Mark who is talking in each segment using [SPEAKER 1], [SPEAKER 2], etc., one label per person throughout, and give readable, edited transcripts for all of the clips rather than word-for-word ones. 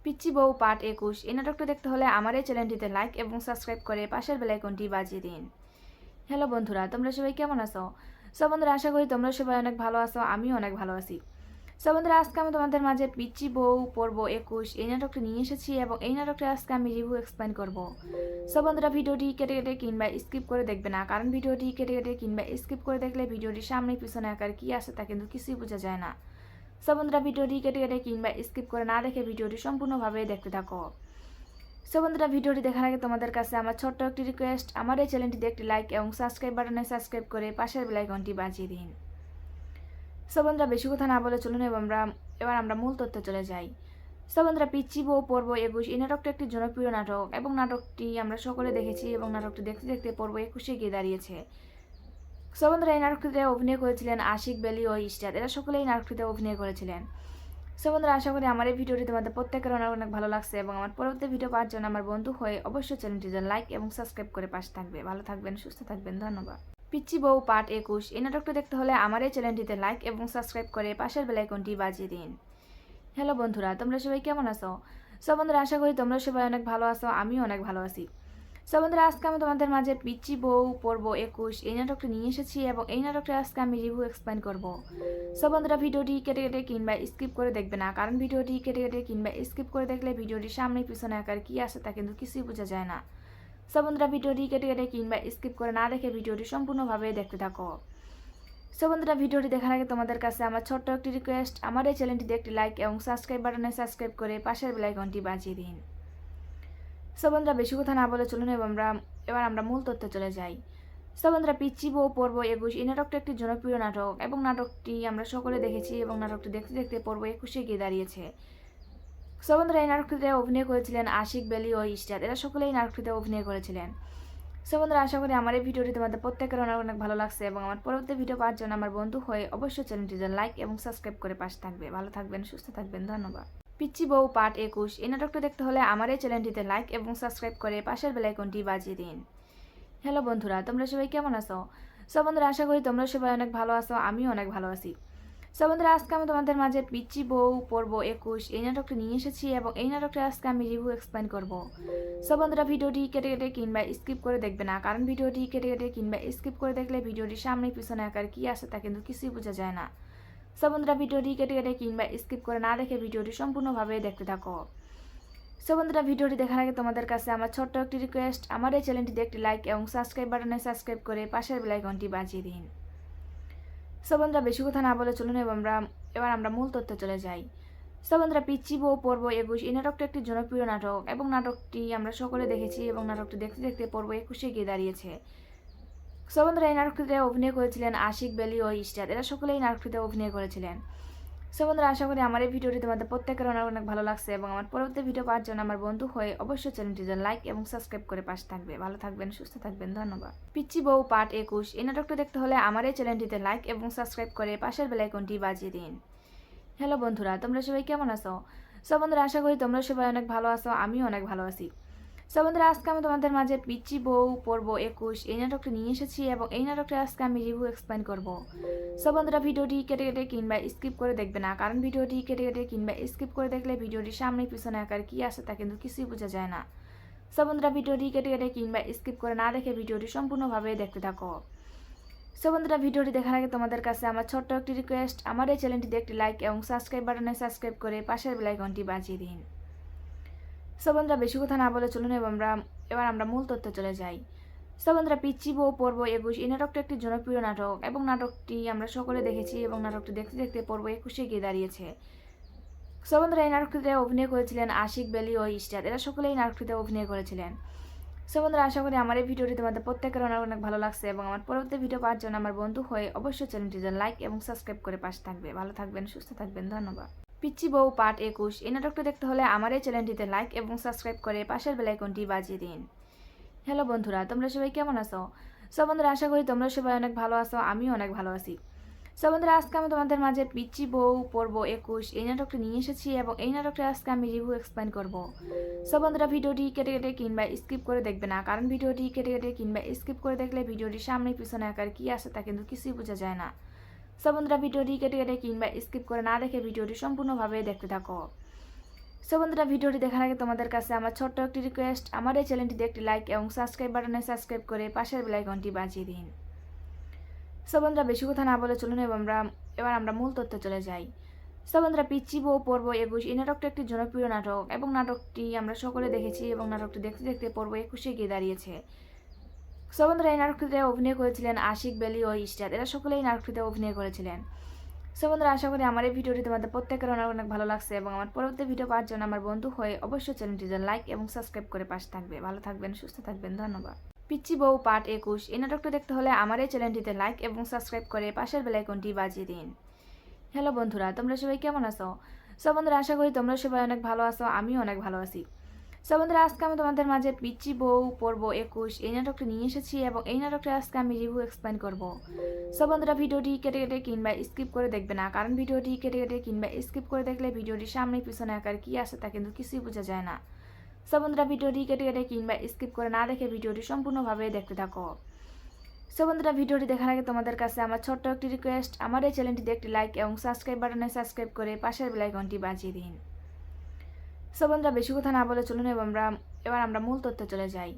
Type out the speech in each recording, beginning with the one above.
[SPEAKER 1] পিচ্চি বউ পার্ট ২১ এই নাটকটা দেখতে হলে আমার এই চ্যানেলটিতে লাইক এবং সাবস্ক্রাইব করে পাশের বেল আইকনটি বাজিয়ে দিন। হ্যালো বন্ধুরা, তোমরা সবাই কেমন আছো? বন্ধুরা, আশা করি তোমরা সবাই অনেক ভালো আছো, আমিও অনেক ভালো আছি। বন্ধুরা, আজকে আমি তোমাদের মাঝে পিচ্চি বউ পর্ব ২১ এই নাটকটা নিয়ে এসেছি এবং এই নাটকটা আজকে আমি রিভিউ এক্সপ্লেন করব। বন্ধুরা, ভিডিওটি কেটে কেটে কিংবা স্কিপ করে দেখবে না, কারণ ভিডিওটি কেটে কেটে কিংবা স্কিপ করে দেখলে ভিডিওটির সামনে পিছনে আকার কি আছে তা কিন্তু কিছুই বোঝা যায় না। বন্ধুরা, ভিডিওটি কেটে কেটে কিংবা স্কিপ করে না দেখে ভিডিওটি সম্পূর্ণভাবে দেখতে থাকো। বন্ধুরা, ভিডিওটি দেখার আগে তোমাদের কাছে আমার ছোট্ট একটি রিকোয়েস্ট, আমার এই চ্যানেলটিতে একটি লাইক এবং সাবস্ক্রাইব বাটনে সাবস্ক্রাইব করে পাশের বেল আইকনটি বাজিয়ে দিন। বন্ধুরা, বেশি কথা না বলে চলুন এবার আমরা মূল তথ্যে চলে যাই। বন্ধুরা, পিচ্চি বউ পর্ব ২১ এই নাটকটি একটি জনপ্রিয় নাটক এবং নাটকটি আমরা সকলে দেখেছি এবং নাটকটি দেখতে দেখতে পর্ব ২১-এ গিয়ে দাঁড়িয়েছে। বন্ধুরা, এই নাটকটিতে অভিনয় করেছিলেন আশিক, বেলি ও ইস্টাদ, এরা সকলেই নাটকটিতে অভিনয় করেছিলেন। বন্ধুরা, আশা করি আমার এই ভিডিওটি তোমাদের প্রত্যেকের অনেক অনেক ভালো লাগছে এবং আমার পরবর্তী ভিডিও পাওয়ার জন্য আমার বন্ধু হয়ে অবশ্যই চ্যানেলটিতে লাইক এবং সাবস্ক্রাইব করে পাশে থাকবে। ভালো থাকবেন, সুস্থ থাকবেন, ধন্যবাদ। পিচ্চি বউ পার্ট ২১ এই নাটকটা দেখতে হলে আমার এই চ্যানেলটিতে লাইক এবং সাবস্ক্রাইব করে পাশের বেল আইকনটি বাজিয়ে দিন। হ্যালো বন্ধুরা, তোমরা সবাই কেমন আছো? বন্ধুরা, আশা করি তোমরা সবাই অনেক ভালো আছো, আমিও অনেক ভালো আছি। বন্ধুরা, আজকে আমি তোমাদের মাঝে পিচ্চি বউ পর্ব ২১ এই নাটকটা নিয়ে এসেছি এবং এই নাটকটা আজকে আমি রিভিউ এক্সপ্লেন করব। বন্ধুরা, ভিডিওটি কেটে কেটে কিংবা স্কিপ করে দেখবে না, কারণ ভিডিওটি কেটে কেটে কিংবা স্কিপ করে দেখলে ভিডিওটির সামনে পিছনে আকার কি আছে তা কিন্তু কিছুই বোঝা যায় না। বন্ধুরা, ভিডিওটি কেটে কেটে কিংবা স্কিপ করে না দেখে ভিডিওটি সম্পূর্ণভাবে দেখতে থাকো। বন্ধুরা, ভিডিওটি দেখার আগে তোমাদের কাছে আমার ছোট্ট একটি রিকোয়েস্ট, আমার এই চ্যানেলটিতে একটি লাইক এবং সাবস্ক্রাইব বাটনে সাবস্ক্রাইব করে পাশের বেল আইকনটি বাজিয়ে দিন। বন্ধুরা, বেশি কথা না বলে চলুন এবার আমরা মূল তথ্যে চলে যাই। বন্ধুরা, পিচ্চি বউ পর্ব ২১ এই নাটকটা একটি জনপ্রিয় নাটক এবং নাটকটি আমরা সকলে দেখেছি এবং নাটকটি দেখতে দেখতে পর্ব ২১-এ গিয়ে দাঁড়িয়েছে। বন্ধুরা, এই নাটকটিতে অভিনয় করেছিলেন আশিক, বেলি ও ইস্টাদ, এরা সকলেই নাটকটিতে অভিনয় করেছিলেন। বন্ধুরা, আশা করি আমার এই ভিডিওটি তোমাদের প্রত্যেকের অনেক অনেক ভালো লাগছে এবং আমার পরবর্তী ভিডিও পাওয়ার জন্য আমার বন্ধু হয়ে অবশ্যই চ্যানেলটিতে লাইক এবং সাবস্ক্রাইব করে পাশে থাকবে। ভালো থাকবেন, সুস্থ থাকবেন, ধন্যবাদ। পিচ্চি বউ পার্ট ২১ এই নাটকটা দেখতে হলে আমার এই চ্যানেলটিতে লাইক এবং সাবস্ক্রাইব করে পাশের বেল আইকনটি বাজিয়ে দিন। হ্যালো বন্ধুরা, তোমরা সবাই কেমন আছো? বন্ধুরা, আশা করি তোমরা সবাই অনেক ভালো আছো, আমিও অনেক ভালো আছি। বন্ধুরা, আজকে আমি তোমাদের মাঝে পিচ্চি বউ পর্ব ২১ এই নাটকটা নিয়ে এসেছি এবং এই নাটকটা আজকে আমি রিভিউ এক্সপ্লেন করব। বন্ধুরা, ভিডিওটি কেটে কেটে কিংবা স্কিপ করে দেখবে না, কারণ ভিডিওটি কেটে কেটে কিংবা স্কিপ করে দেখলে ভিডিওটির সামনে পিছনে আকার কি আছে তা কিন্তু কিছুই বোঝা যায় না। বন্ধুরা, ভিডিওটি কেটে কেটে কিংবা স্কিপ করে না দেখে ভিডিওটি সম্পূর্ণভাবে দেখতে থাকো। বন্ধুরা, ভিডিওটি দেখার আগে তোমাদের কাছে আমার ছোট্ট একটি রিকোয়েস্ট, আমার এই চ্যানেলটিতে একটি লাইক এবং সাবস্ক্রাইব বাটনে সাবস্ক্রাইব করে পাশের বেল আইকনটি বাজিয়ে দিন। বন্ধুরা, বেশি কথা না বলে চলুন এবার আমরা মূল তথ্যে চলে যাই। বন্ধুরা, পিচ্চি বউ পর্ব ২১ এই নাটকটা একটি জনপ্রিয় নাটক এবং নাটকটি আমরা সকলে দেখেছি এবং নাটকটি দেখতে দেখতে পর্ব ২১-এ গিয়ে দাঁড়িয়েছে। বন্ধুরা, এই নাটকটিতে অভিনয় করেছিলেন আশিক, বেলি ও ইস্টাদ, এরা সকলেই নাটকটিতে অভিনয় করেছিলেন। বন্ধুরা, আশা করি আমার এই ভিডিওটি তোমাদের প্রত্যেকের অনেক অনেক ভালো লাগছে এবং আমার পরবর্তী ভিডিও পাওয়ার জন্য আমার বন্ধু হয়ে অবশ্যই চ্যানেলটিতে লাইক এবং সাবস্ক্রাইব করে পাশে থাকবে। ভালো থাকবেন, সুস্থ থাকবেন, ধন্যবাদ। পিচ্চি বউ পার্ট ২১ এই নাটকটা দেখতে হলে আমার এই চ্যানেলটিতে লাইক এবং সাবস্ক্রাইব করে পাশের বেল আইকনটি বাজিয়ে দিন। হ্যালো বন্ধুরা, তোমরা সবাই কেমন আছো? বন্ধুরা, আশা করি তোমরা সবাই অনেক ভালো আছো, আমিও অনেক ভালো আছি। বন্ধুরা, আজকে আমি তোমাদের মাঝে পিচ্চি বউ পর্ব ২১ এই নাটকটা নিয়ে এসেছি এবং এই নাটকটা আজকে আমি রিভিউ এক্সপ্লেন করব। বন্ধুরা, ভিডিওটি কেটে কেটে কিংবা স্কিপ করে দেখবে না, কারণ ভিডিওটি কেটে কেটে কিংবা স্কিপ করে দেখলে ভিডিওটির সামনে পিছনে আকার কি আছে তা কিন্তু কিছুই বোঝা যায় না। বন্ধুরা, ভিডিওটি কেটে কেটে কিংবা স্কিপ করে না দেখে ভিডিওটি সম্পূর্ণভাবে দেখতে থাকো। বন্ধুরা, ভিডিওটি দেখার আগে তোমাদের কাছে আমার ছোট্ট একটি রিকোয়েস্ট, আমার এই চ্যানেলটিতে একটি লাইক এবং সাবস্ক্রাইব বাটনে সাবস্ক্রাইব করে পাশের বেল আইকনটি বাজিয়ে দিন। বন্ধুরা, বেশি কথা না বলে চলুন এবার আমরা মূল তথ্যে চলে যাই। বন্ধুরা, পিচ্চি বউ পর্ব ২১ এই নাটকটা একটি জনপ্রিয় নাটক এবং নাটকটি আমরা সকলে দেখেছি এবং নাটকটি দেখতে দেখতে পর্ব ২১-এ গিয়ে দাঁড়িয়েছে। বন্ধুরা, এই নাটকটিতে অভিনয় করেছিলেন আশিক, বেলি ও ইস্টাদ, এরা সকলেই নাটকটিতে অভিনয় করেছিলেন। বন্ধুরা, আশা করি আমার এই ভিডিওটি তোমাদের প্রত্যেকের অনেক অনেক ভালো লাগছে এবং আমার পরবর্তী ভিডিও পাওয়ার জন্য আমার বন্ধু হয়ে অবশ্যই চ্যানেলটিতে লাইক এবং সাবস্ক্রাইব করে পাশে থাকবে। ভালো থাকবেন, সুস্থ থাকবেন, ধন্যবাদ। পিচ্চি বউ পার্ট ২১ এই নাটকটা দেখতে হলে আমার এই চ্যানেলটিতে লাইক এবং সাবস্ক্রাইব করে পাশের বেল আইকনটি বাজিয়ে দিন। হ্যালো বন্ধুরা, তোমরা সবাই কেমন আছো? বন্ধুরা, আশা করি তোমরা সবাই অনেক ভালো আছো, আমিও অনেক ভালো আছি। বন্ধুরা, আজকে আমি তোমাদের মাঝে পিচ্চি বউ পর্ব ২১ এই নাটকটা নিয়ে এসেছি এবং এই নাটকটা আজকে আমি রিভিউ এক্সপ্লেন করব। বন্ধুরা, ভিডিওটি কেটে কেটে কিংবা স্কিপ করে দেখবে না, কারণ ভিডিওটি কেটে কেটে কিংবা স্কিপ করে দেখলে ভিডিওটির সামনে পিছনে আকার কি আছে তা কিন্তু কিছুই বোঝা যায় না। বন্ধুরা, ভিডিওটি কেটে কেটে কিংবা স্কিপ করে না দেখে ভিডিওটি সম্পূর্ণভাবে দেখতে থাকো। সো বন্ধুরা, ভিডিওটি দেখার আগে তোমাদের কাছে আমার ছোট্ট একটি রিকোয়েস্ট, আমার এই চ্যানেলটিতে একটি লাইক এবং সাবস্ক্রাইব বাটনে সাবস্ক্রাইব করে পাশের বেল আইকনটি বাজিয়ে দিন। সো বন্ধুরা, বেশি কথা না বলে চলুন এবার আমরা মূল তথ্যে চলে যাই। সো বন্ধুরা, পিচ্চি বউ পর্ব 21 এই নাটকটি একটি জনপ্রিয় নাটক এবং নাটকটি আমরা সকলে দেখেছি এবং নাটকটি দেখতে দেখতে পর্ব 21 গিয়ে দাঁড়িয়েছে। সো বন্ধুরা, এই নাটকটিতে অভিনয় করেছিলেন আশিক, বেলি ও ইস্টাদ, এরা সকলেই নাটকটিতে অভিনয় করেছিলেন। সো বন্ধুরা, আশা করি আমার এই ভিডিওটি তোমাদের প্রত্যেকের অনেক অনেক ভালো লাগছে এবং আমার পরবর্তী ভিডিও পাওয়ার জন্য আমার বন্ধু হয়ে অবশ্যই চ্যানেলটিতে লাইক এবং সাবস্ক্রাইব করে পাশে থাকবে। ভালো থাকবেন, সুস্থ থাকবেন, ধন্যবাদ। পিচ্চি বউ পার্ট 21 এই নাটকটি দেখতে হলে আমার এই চ্যানেলটিতে লাইক এবং সাবস্ক্রাইব করে পাশের বেল আইকনটি বাজিয়ে দিন। হ্যালো বন্ধুরা, তোমরা সবাই কেমন আছো? সো বন্ধুরা, আশা করি তোমরা সবাই অনেক ভালো আছো, আমিও অনেক ভালো আছি। সো বন্ধুরা, আজকে আমি তোমাদের মাঝে পিচ্চি বউ পর্ব 21 এই নাটকটি নিয়ে এসেছি এবং এই নাটকটি আজকে আমি রিভিউ এক্সপ্লেন করব। সো বন্ধুরা, ভিডিওটি কেটে কেটে কিংবা স্কিপ করে দেখবে না, কারণ ভিডিওটি কেটে কেটে কিংবা স্কিপ করে দেখলে ভিডিওটির সামনে পিছনে আকার কি আছে তা কিন্তু কিছুই বোঝা যায় না। সো বন্ধুরা, ভিডিওটি কেটে কেটে কিংবা স্কিপ করে না দেখে ভিডিওটি সম্পূর্ণভাবে দেখতে থাকো। সো বন্ধুরা, ভিডিওটি দেখার আগে তোমাদের কাছে আমার ছোট্ট একটি রিকোয়েস্ট, আমার এই চ্যানেলটিতে একটি লাইক এবং সাবস্ক্রাইব বাটনে সাবস্ক্রাইব করে পাশের বেল আইকনটি বাজিয়ে দিন। সো বন্ধুরা, বেশি কথা না বলে চলুন এবার আমরা মূল তথ্যে চলে যাই।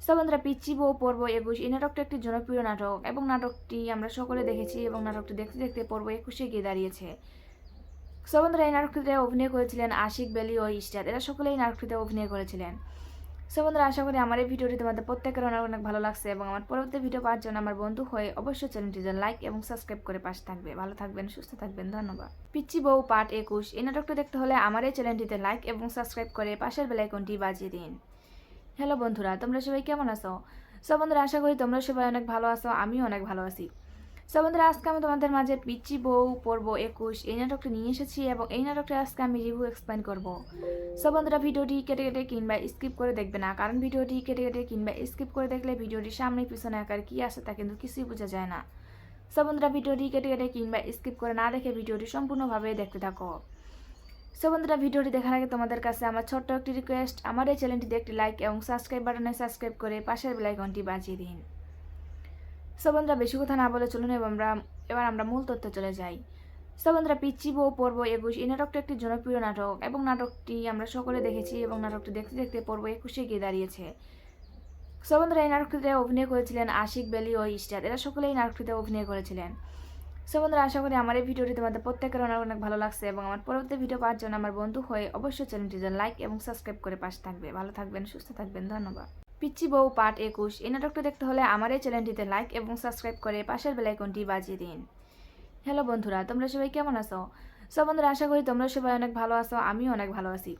[SPEAKER 1] সো বন্ধুরা, পিচ্চি বউ পর্ব 21 এই নাটকটি একটি জনপ্রিয় নাটক এবং নাটকটি আমরা সকলে দেখেছি এবং নাটকটি দেখতে দেখতে পর্ব 21 গিয়ে দাঁড়িয়েছে। সো বন্ধুরা, এই নাটকটিতে অভিনয় করেছিলেন আশিক, বেলি ও ইস্টাদ, এরা সকলেই নাটকটিতে অভিনয় করেছিলেন। সো বন্ধুরা, আশা করি আমার এই ভিডিওটি তোমাদের প্রত্যেকের অনেক অনেক ভালো লাগছে এবং আমার পরবর্তী ভিডিও পাওয়ার জন্য আমার বন্ধু হয়ে অবশ্যই চ্যানেলটিতে লাইক এবং সাবস্ক্রাইব করে পাশে থাকবে। ভালো থাকবেন, সুস্থ থাকবেন, ধন্যবাদ। পিচ্চি বউ পার্ট 21 এই নাটকটি দেখতে হলে আমার এই চ্যানেলটিতে লাইক এবং সাবস্ক্রাইব করে পাশের বেল আইকনটি বাজিয়ে দিন। হ্যালো বন্ধুরা, তোমরা সবাই কেমন আছো? সো বন্ধুরা, আশা করি তোমরা সবাই অনেক ভালো আছো, আমিও অনেক ভালো আছি। সো বন্ধুরা, আজকে আমি তোমাদের মাঝে পিচ্চি বউ পর্ব 21 এই নাটকটি নিয়ে এসেছি এবং এই নাটকটি আজকে আমি রিভিউ এক্সপ্লেন করব। সো বন্ধুরা, ভিডিওটি কেটে কেটে কিংবা স্কিপ করে দেখবে না, কারণ ভিডিওটি কেটে কেটে কিংবা স্কিপ করে দেখলে ভিডিওটির সামনে পিছনে আকার কি আছে তা কিন্তু কিছুই বোঝা যায় না। সো বন্ধুরা, ভিডিওটি কেটে কেটে কিংবা স্কিপ করে না দেখে ভিডিওটি সম্পূর্ণভাবে দেখতে থাকো। সো বন্ধুরা, ভিডিওটি দেখার আগে তোমাদের কাছে আমার ছোট্ট একটি রিকোয়েস্ট, আমার এই চ্যানেলটিতে একটি লাইক এবং সাবস্ক্রাইব বাটনে সাবস্ক্রাইব করে পাশের বেল আইকনটি বাজিয়ে দিন। সো বন্ধুরা, বেশি কথা না বলে চলুন এবার আমরা মূল তথ্যে চলে যাই। সো বন্ধুরা, পিচ্চি বউ পর্ব 21 এই নাটকটি একটি জনপ্রিয় নাটক এবং নাটকটি আমরা সকলে দেখেছি এবং নাটকটি দেখতে দেখতে পর্ব 21 গিয়ে দাঁড়িয়েছে। সো বন্ধুরা, এই নাটকটিতে অভিনয় করেছিলেন আশিক, বেলি ও ইস্টাদ, এরা সকলেই নাটকটিতে অভিনয় করেছিলেন। সো বন্ধুরা, আশা করি আমার এই ভিডিওটি তোমাদের প্রত্যেকের অনেক অনেক ভালো লাগছে এবং আমার পরবর্তী ভিডিও পাওয়ার জন্য আমার বন্ধু হয়ে অবশ্যই চ্যানেলটিতে লাইক এবং সাবস্ক্রাইব করে পাশে থাকবে। ভালো থাকবেন, সুস্থ থাকবেন, ধন্যবাদ। পিচ্চি বউ পার্ট 21 এই নাটকটি দেখতে হলে আমার এই চ্যানেলটিতে লাইক এবং সাবস্ক্রাইব করে পাশের বেল আইকনটি বাজিয়ে দিন। হ্যালো বন্ধুরা, তোমরা সবাই কেমন আছো? সো বন্ধুরা, আশা করি তোমরা সবাই অনেক ভালো আছো, আমিও অনেক ভালো আছি।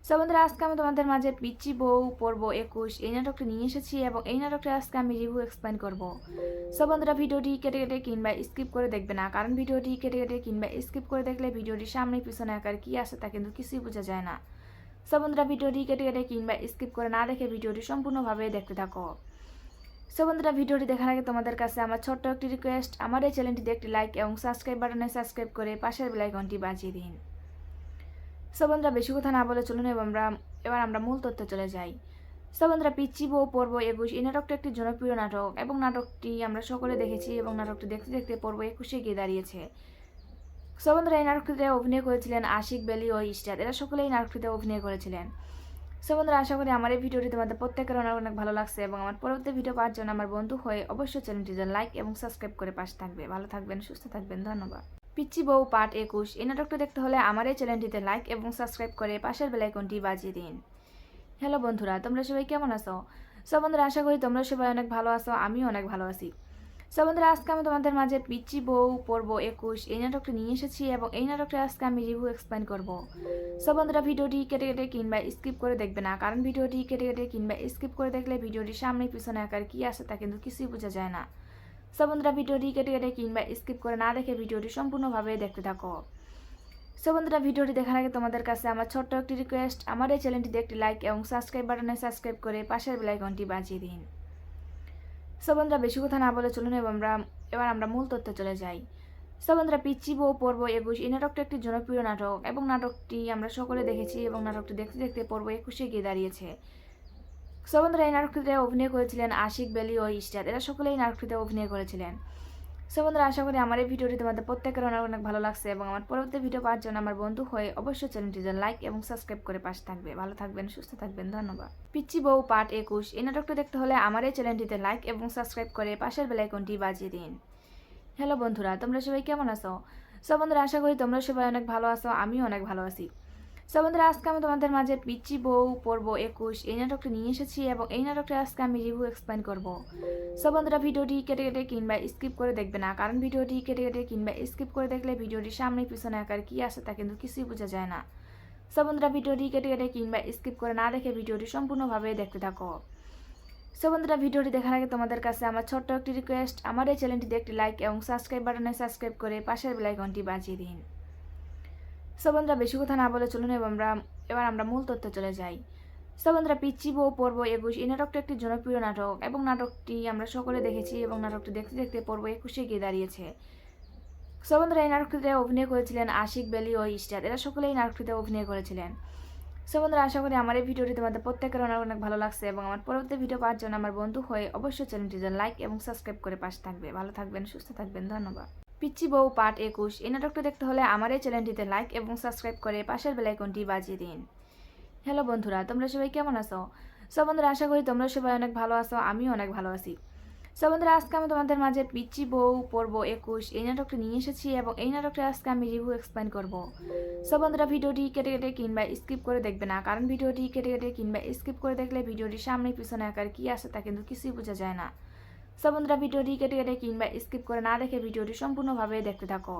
[SPEAKER 1] সো বন্ধুরা, আজকে আমি তোমাদের মাঝে পিচ্চি বউ পর্ব 21 এই নাটকটি নিয়ে এসেছি এবং এই নাটকটি আজকে আমি রিভিউ এক্সপ্লেন করব। সো বন্ধুরা, ভিডিওটি কেটে কেটে কিংবা স্কিপ করে দেখবে না, কারণ ভিডিওটি কেটে কেটে কিংবা স্কিপ করে দেখলে ভিডিওটির সামনে পিছনে আকার কি আছে তা কিন্তু কিছুই বোঝা যায় না। সো বন্ধুরা, ভিডিওটি কেটে কেটে কিংবা স্কিপ করে না দেখে ভিডিওটি সম্পূর্ণভাবে দেখতে থাকো। সো বন্ধুরা, ভিডিওটি দেখার আগে তোমাদের কাছে আমার ছোট্ট একটি রিকোয়েস্ট, আমার এই চ্যানেলটিতে একটি লাইক এবং সাবস্ক্রাইব বাটনে সাবস্ক্রাইব করে পাশের বেল আইকনটি বাজিয়ে দিন। সো বন্ধুরা, বেশি কথা না বলে চলুন এবার আমরা মূল তথ্যে চলে যাই। সো বন্ধুরা, পিচ্চি বউ পর্ব 21 এই নাটকটি একটি জনপ্রিয় নাটক এবং নাটকটি আমরা সকলে দেখেছি এবং নাটকটি দেখতে দেখতে পর্ব 21 গিয়ে দাঁড়িয়েছে। সো বন্ধুরা, এই নাটকটিতে অভিনয় করেছিলেন আশিক, বেলি ও ইস্টাদ, এরা সকলেই নাটকটিতে অভিনয় করেছিলেন। সো বন্ধুরা, এই নাটকটিতে অভিনয় করেছিলেন আশিক, বেলি ও ইস্টাদ, এরা সকলেই নাটকটিতে অভিনয় করেছিলেন। সো বন্ধুরা, এই নাটকটিতে অভিনয় করেছিলেন আশিক, বেলি ও ইস্টাদ, এরা সকলেই নাটকটিতে অভিনয় করেছিলেন। আশা করি আমার এই ভিডিওটি তোমাদের প্রত্যেকের অনেক অনেক ভালো লাগছে এবং আমার পরবর্তী ভিডিও পাওয়ার জন্য আমার বন্ধু হয়ে অবশ্যই চ্যানেলটিতে লাইক এবং সাবস্ক্রাইব করে পাশে থাকবে। ভালো থাকবেন, সুস্থ থাকবেন, ধন্যবাদ। পিচ্চি বউ পার্ট 21 এই নাটকটি দেখতে হলে আমার এই চ্যানেলটিতে লাইক এবং সাবস্ক্রাইব করে পাশের বেল আইকনটি বাজিয়ে দিন। হ্যালো বন্ধুরা, তোমরা সবাই কেমন আছো? সো বন্ধুরা, আশা করি তোমরা সবাই অনেক ভালো আছো, আমিও অনেক ভালো আছি। সো বন্ধুরা, আজকে আমি তোমাদের মাঝে পিচ্চি বউ পর্ব 21 এই নাটকটি নিয়ে এসেছি এবং এই নাটকটি আজকে আমি রিভিউ এক্সপ্লেন করব। সো বন্ধুরা, ভিডিওটি কেটে কেটে কিংবা স্কিপ করে দেখবে না, কারণ ভিডিওটি কেটে কেটে কিংবা স্কিপ করে দেখলে ভিডিওটির সামনে পিছনে আকার কি আছে তা কিন্তু কিছুই বোঝা যায় না। সো বন্ধুরা, ভিডিওটি কেটে কেটে কিংবা স্কিপ করে না দেখে ভিডিওটি সম্পূর্ণভাবে দেখতে থাকো। সো বন্ধুরা, ভিডিওটি দেখার আগে তোমাদের কাছে আমার ছোট্ট একটি রিকোয়েস্ট, আমার এই চ্যানেলটিতে একটি লাইক এবং সাবস্ক্রাইব বাটনে সাবস্ক্রাইব করে পাশের বেল আইকনটি বাজিয়ে দিন। সো বন্ধুরা, বেশি কথা না বলে চলুন এবার আমরা মূল তথ্যে চলে যাই। সো বন্ধুরা, পিচ্চি বউ পর্ব 21 এই নাটকটি একটি জনপ্রিয় নাটক এবং নাটকটি আমরা সকলে দেখেছি এবং নাটকটি দেখতে দেখতে পর্ব 21 গিয়ে দাঁড়িয়েছে। সো বন্ধুরা, এই নাটকটিতে অভিনয় করেছিলেন আশিক, বেলি ও ইস্টাদ, এরা সকলেই নাটকটিতে অভিনয় করেছিলেন। সো বন্ধুরা, আশা করি আমার এই ভিডিওটি তোমাদের প্রত্যেকের অনেক অনেক ভালো লাগছে এবং আমার পরবর্তী ভিডিও পাওয়ার জন্য আমার বন্ধু হয়ে অবশ্যই চ্যানেলটিতে লাইক এবং সাবস্ক্রাইব করে পাশে থাকবে। ভালো থাকবেন, সুস্থ থাকবেন, ধন্যবাদ। পিচ্চি বউ পার্ট 21 এই নাটকটা দেখতে হলে আমার এই চ্যানেলটিতে লাইক এবং সাবস্ক্রাইব করে পাশের বেল আইকনটি বাজিয়ে দিন। হ্যালো বন্ধুরা, তোমরা সবাই কেমন আছো? সো বন্ধুরা, আশা করি তোমরা সবাই অনেক ভালো আছো, আমিও অনেক ভালো আছি। সো বন্ধুরা, আজকে আমি তোমাদের মাঝে পিচ্চি বউ পর্ব 21 এই নাটকটি নিয়ে এসেছি এবং এই নাটকটা আজকে আমি রিভিউ এক্সপ্লেন করব। সো বন্ধুরা, ভিডিওটি কেটে কেটে কিংবা স্কিপ করে দেখবে না, কারণ ভিডিওটি কেটে কেটে কিংবা স্কিপ করে দেখলে ভিডিওটির সামনে পিছনে আকার কি আছে তা কিন্তু কিছুই বোঝা যায় না। সো বন্ধুরা, ভিডিওটি কেটে কেটে কিংবা স্কিপ করে না দেখে ভিডিওটি সম্পূর্ণভাবে দেখতে থাকো। সো বন্ধুরা, ভিডিওটি দেখার আগে তোমাদের কাছে আমার ছোট্ট একটি রিকোয়েস্ট, আমার এই চ্যানেলটিতে একটি লাইক এবং সাবস্ক্রাইব বাটনে সাবস্ক্রাইব করে পাশের বেল আইকনটি বাজিয়ে দিন। সো বন্ধুরা, বেশি কথা না বলে চলুন এবার আমরা মূল তথ্যে চলে যাই। সো বন্ধুরা, পিচ্চি বউ পর্ব 21 এই নাটকটি একটি জনপ্রিয় নাটক এবং নাটকটি আমরা সকলে দেখেছি এবং নাটকটি দেখতে দেখতে পর্ব 21 গিয়ে দাঁড়িয়েছে। সো বন্ধুরা, এই নাটকটিতে অভিনয় করেছিলেন আশিক, বেলি ও ইস্টার, এরা সকলেই এই নাটকটিতে অভিনয় করেছিলেন। সো বন্ধুরা, আশা করি আমার এই ভিডিওটি তোমাদের প্রত্যেকের অনেক অনেক ভালো লাগছে এবং আমার পরবর্তী ভিডিও পাওয়ার জন্য আমার বন্ধু হয়ে অবশ্যই চ্যানেলটিতে লাইক এবং সাবস্ক্রাইব করে পাশে থাকবে। ভালো থাকবেন, সুস্থ থাকবেন, ধন্যবাদ। পিচ্চি বউ পার্ট 21 এই নাটকটা দেখতে হলে আমার এই চ্যানেলটিতে লাইক এবং সাবস্ক্রাইব করে পাশের বেল আইকনটি বাজিয়ে দিন। হ্যালো বন্ধুরা, তোমরা সবাই কেমন আছো? সো বন্ধুরা, আশা করি তোমরা সবাই অনেক ভালো আছো, আমিও অনেক ভালো আছি। সো বন্ধুরা, আজকে আমি তোমাদের মাঝে পিচ্চি বউ পর্ব 21 এই নাটকটি নিয়ে এসেছি এবং এই নাটকটা আজকে আমি রিভিউ এক্সপ্লেন করব। সো বন্ধুরা, ভিডিওটি কেটে কেটে কিংবা স্কিপ করে দেখবে না, কারণ ভিডিওটি কেটে কেটে কিংবা স্কিপ করে দেখলে ভিডিওটির সামনে পিছনে আকার কি আছে তা কিন্তু কিছুই বোঝা যায় না। সো বন্ধুরা, ভিডিওটি কেটে কেটে কিংবা স্কিপ করে না দেখে ভিডিওটি সম্পূর্ণভাবে দেখতে থাকো।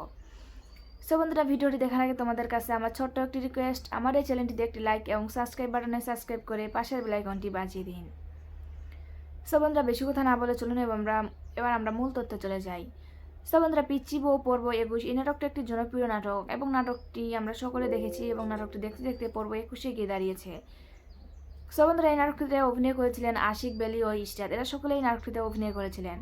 [SPEAKER 1] সো বন্ধুরা, ভিডিওটি দেখার আগে তোমাদের কাছে আমার ছোট্ট একটি রিকোয়েস্ট, আমার এই চ্যানেলটিতে একটি লাইক এবং সাবস্ক্রাইব বাটনে সাবস্ক্রাইব করে পাশের বেল আইকনটি বাজিয়ে দিন। সো বন্ধুরা, বেশি কথা না বলে চলুন এবার আমরা মূল তথ্যে চলে যাই। সো বন্ধুরা, পিচ্চি বউ পর্ব 21 এই নাটকটি একটি জনপ্রিয় নাটক এবং নাটকটি আমরা সকলে দেখেছি এবং নাটকটি দেখতে দেখতে পর্ব 21 গিয়ে দাঁড়িয়েছে। সো বন্ধুরা, এই নাটকটিতে অভিনয় করেছিলেন আশিক, বেলি ও ইস্টার, এরা সকলেই এই নাটকটিতে অভিনয় করেছিলেন।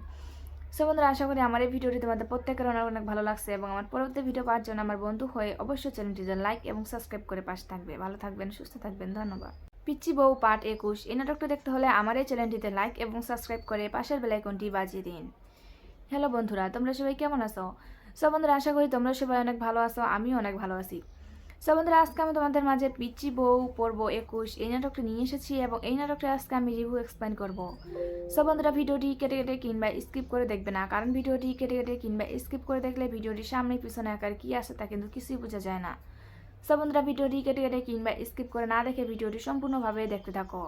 [SPEAKER 1] সো বন্ধুরা, আশা করি আমার এই ভিডিওটি তোমাদের প্রত্যেকের অনেক অনেক ভালো লাগছে এবং আমার পরবর্তী ভিডিও পাওয়ার জন্য আমার বন্ধু হয়ে অবশ্যই চ্যানেলটিতে লাইক এবং সাবস্ক্রাইব করে পাশে থাকবে। ভালো থাকবেন, সুস্থ থাকবেন, ধন্যবাদ। পিচ্চি বউ পার্ট 21 এই নাটকটা দেখতে হলে আমার এই চ্যানেলটিতে লাইক এবং সাবস্ক্রাইব করে পাশের বেল আইকনটি বাজিয়ে দিন। হ্যালো বন্ধুরা, তোমরা সবাই কেমন আছো? সো বন্ধুরা, আশা করি তোমরা সবাই অনেক ভালো আছো, আমিও অনেক ভালো আছি। সো বন্ধুরা, আজকে আমি তোমাদের মাঝে পিচ্চি বউ পর্ব 21 এই নাটকটি নিয়ে এসেছি এবং এই নাটকটা আজকে আমি রিভিউ এক্সপ্লেন করব। সো বন্ধুরা, ভিডিওটি কেটে কেটে কিংবা স্কিপ করে দেখবে না, কারণ ভিডিওটি কেটে কেটে কিংবা স্কিপ করে দেখলে ভিডিওটির সামনে পিছনে আকার কি আছে তা কিন্তু কিছুই বোঝা যায় না। সো বন্ধুরা, ভিডিওটি কেটে কেটে কিংবা স্কিপ করে না দেখে ভিডিওটি সম্পূর্ণভাবে দেখতে থাকো।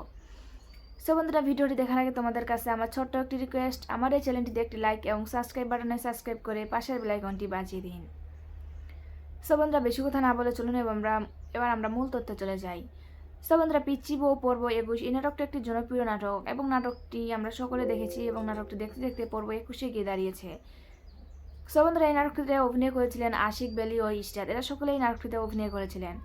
[SPEAKER 1] সো বন্ধুরা, ভিডিওটি দেখার আগে তোমাদের কাছে আমার ছোট্ট একটি রিকোয়েস্ট, আমার এই চ্যানেলটিতে একটি লাইক এবং সাবস্ক্রাইব বাটনে সাবস্ক্রাইব করে পাশের বেল আইকনটি বাজিয়ে দিন। সো বন্ধুরা, বেশি কথা না বলে চলুন এবার আমরা মূল তথ্যে চলে যাই। সো বন্ধুরা, পিচ্চি বউ পর্ব 21 এই নাটকটি একটি জনপ্রিয় নাটক এবং নাটকটি আমরা সকলে দেখেছি এবং নাটকটি দেখতে দেখতে পর্ব 21 গিয়ে দাঁড়িয়েছে। সো বন্ধুরা, এই নাটকটিতে অভিনয় করেছিলেন আশিক, বেলি ও ইস্টার, এরা সকলেই এই নাটকটিতে অভিনয় করেছিলেন।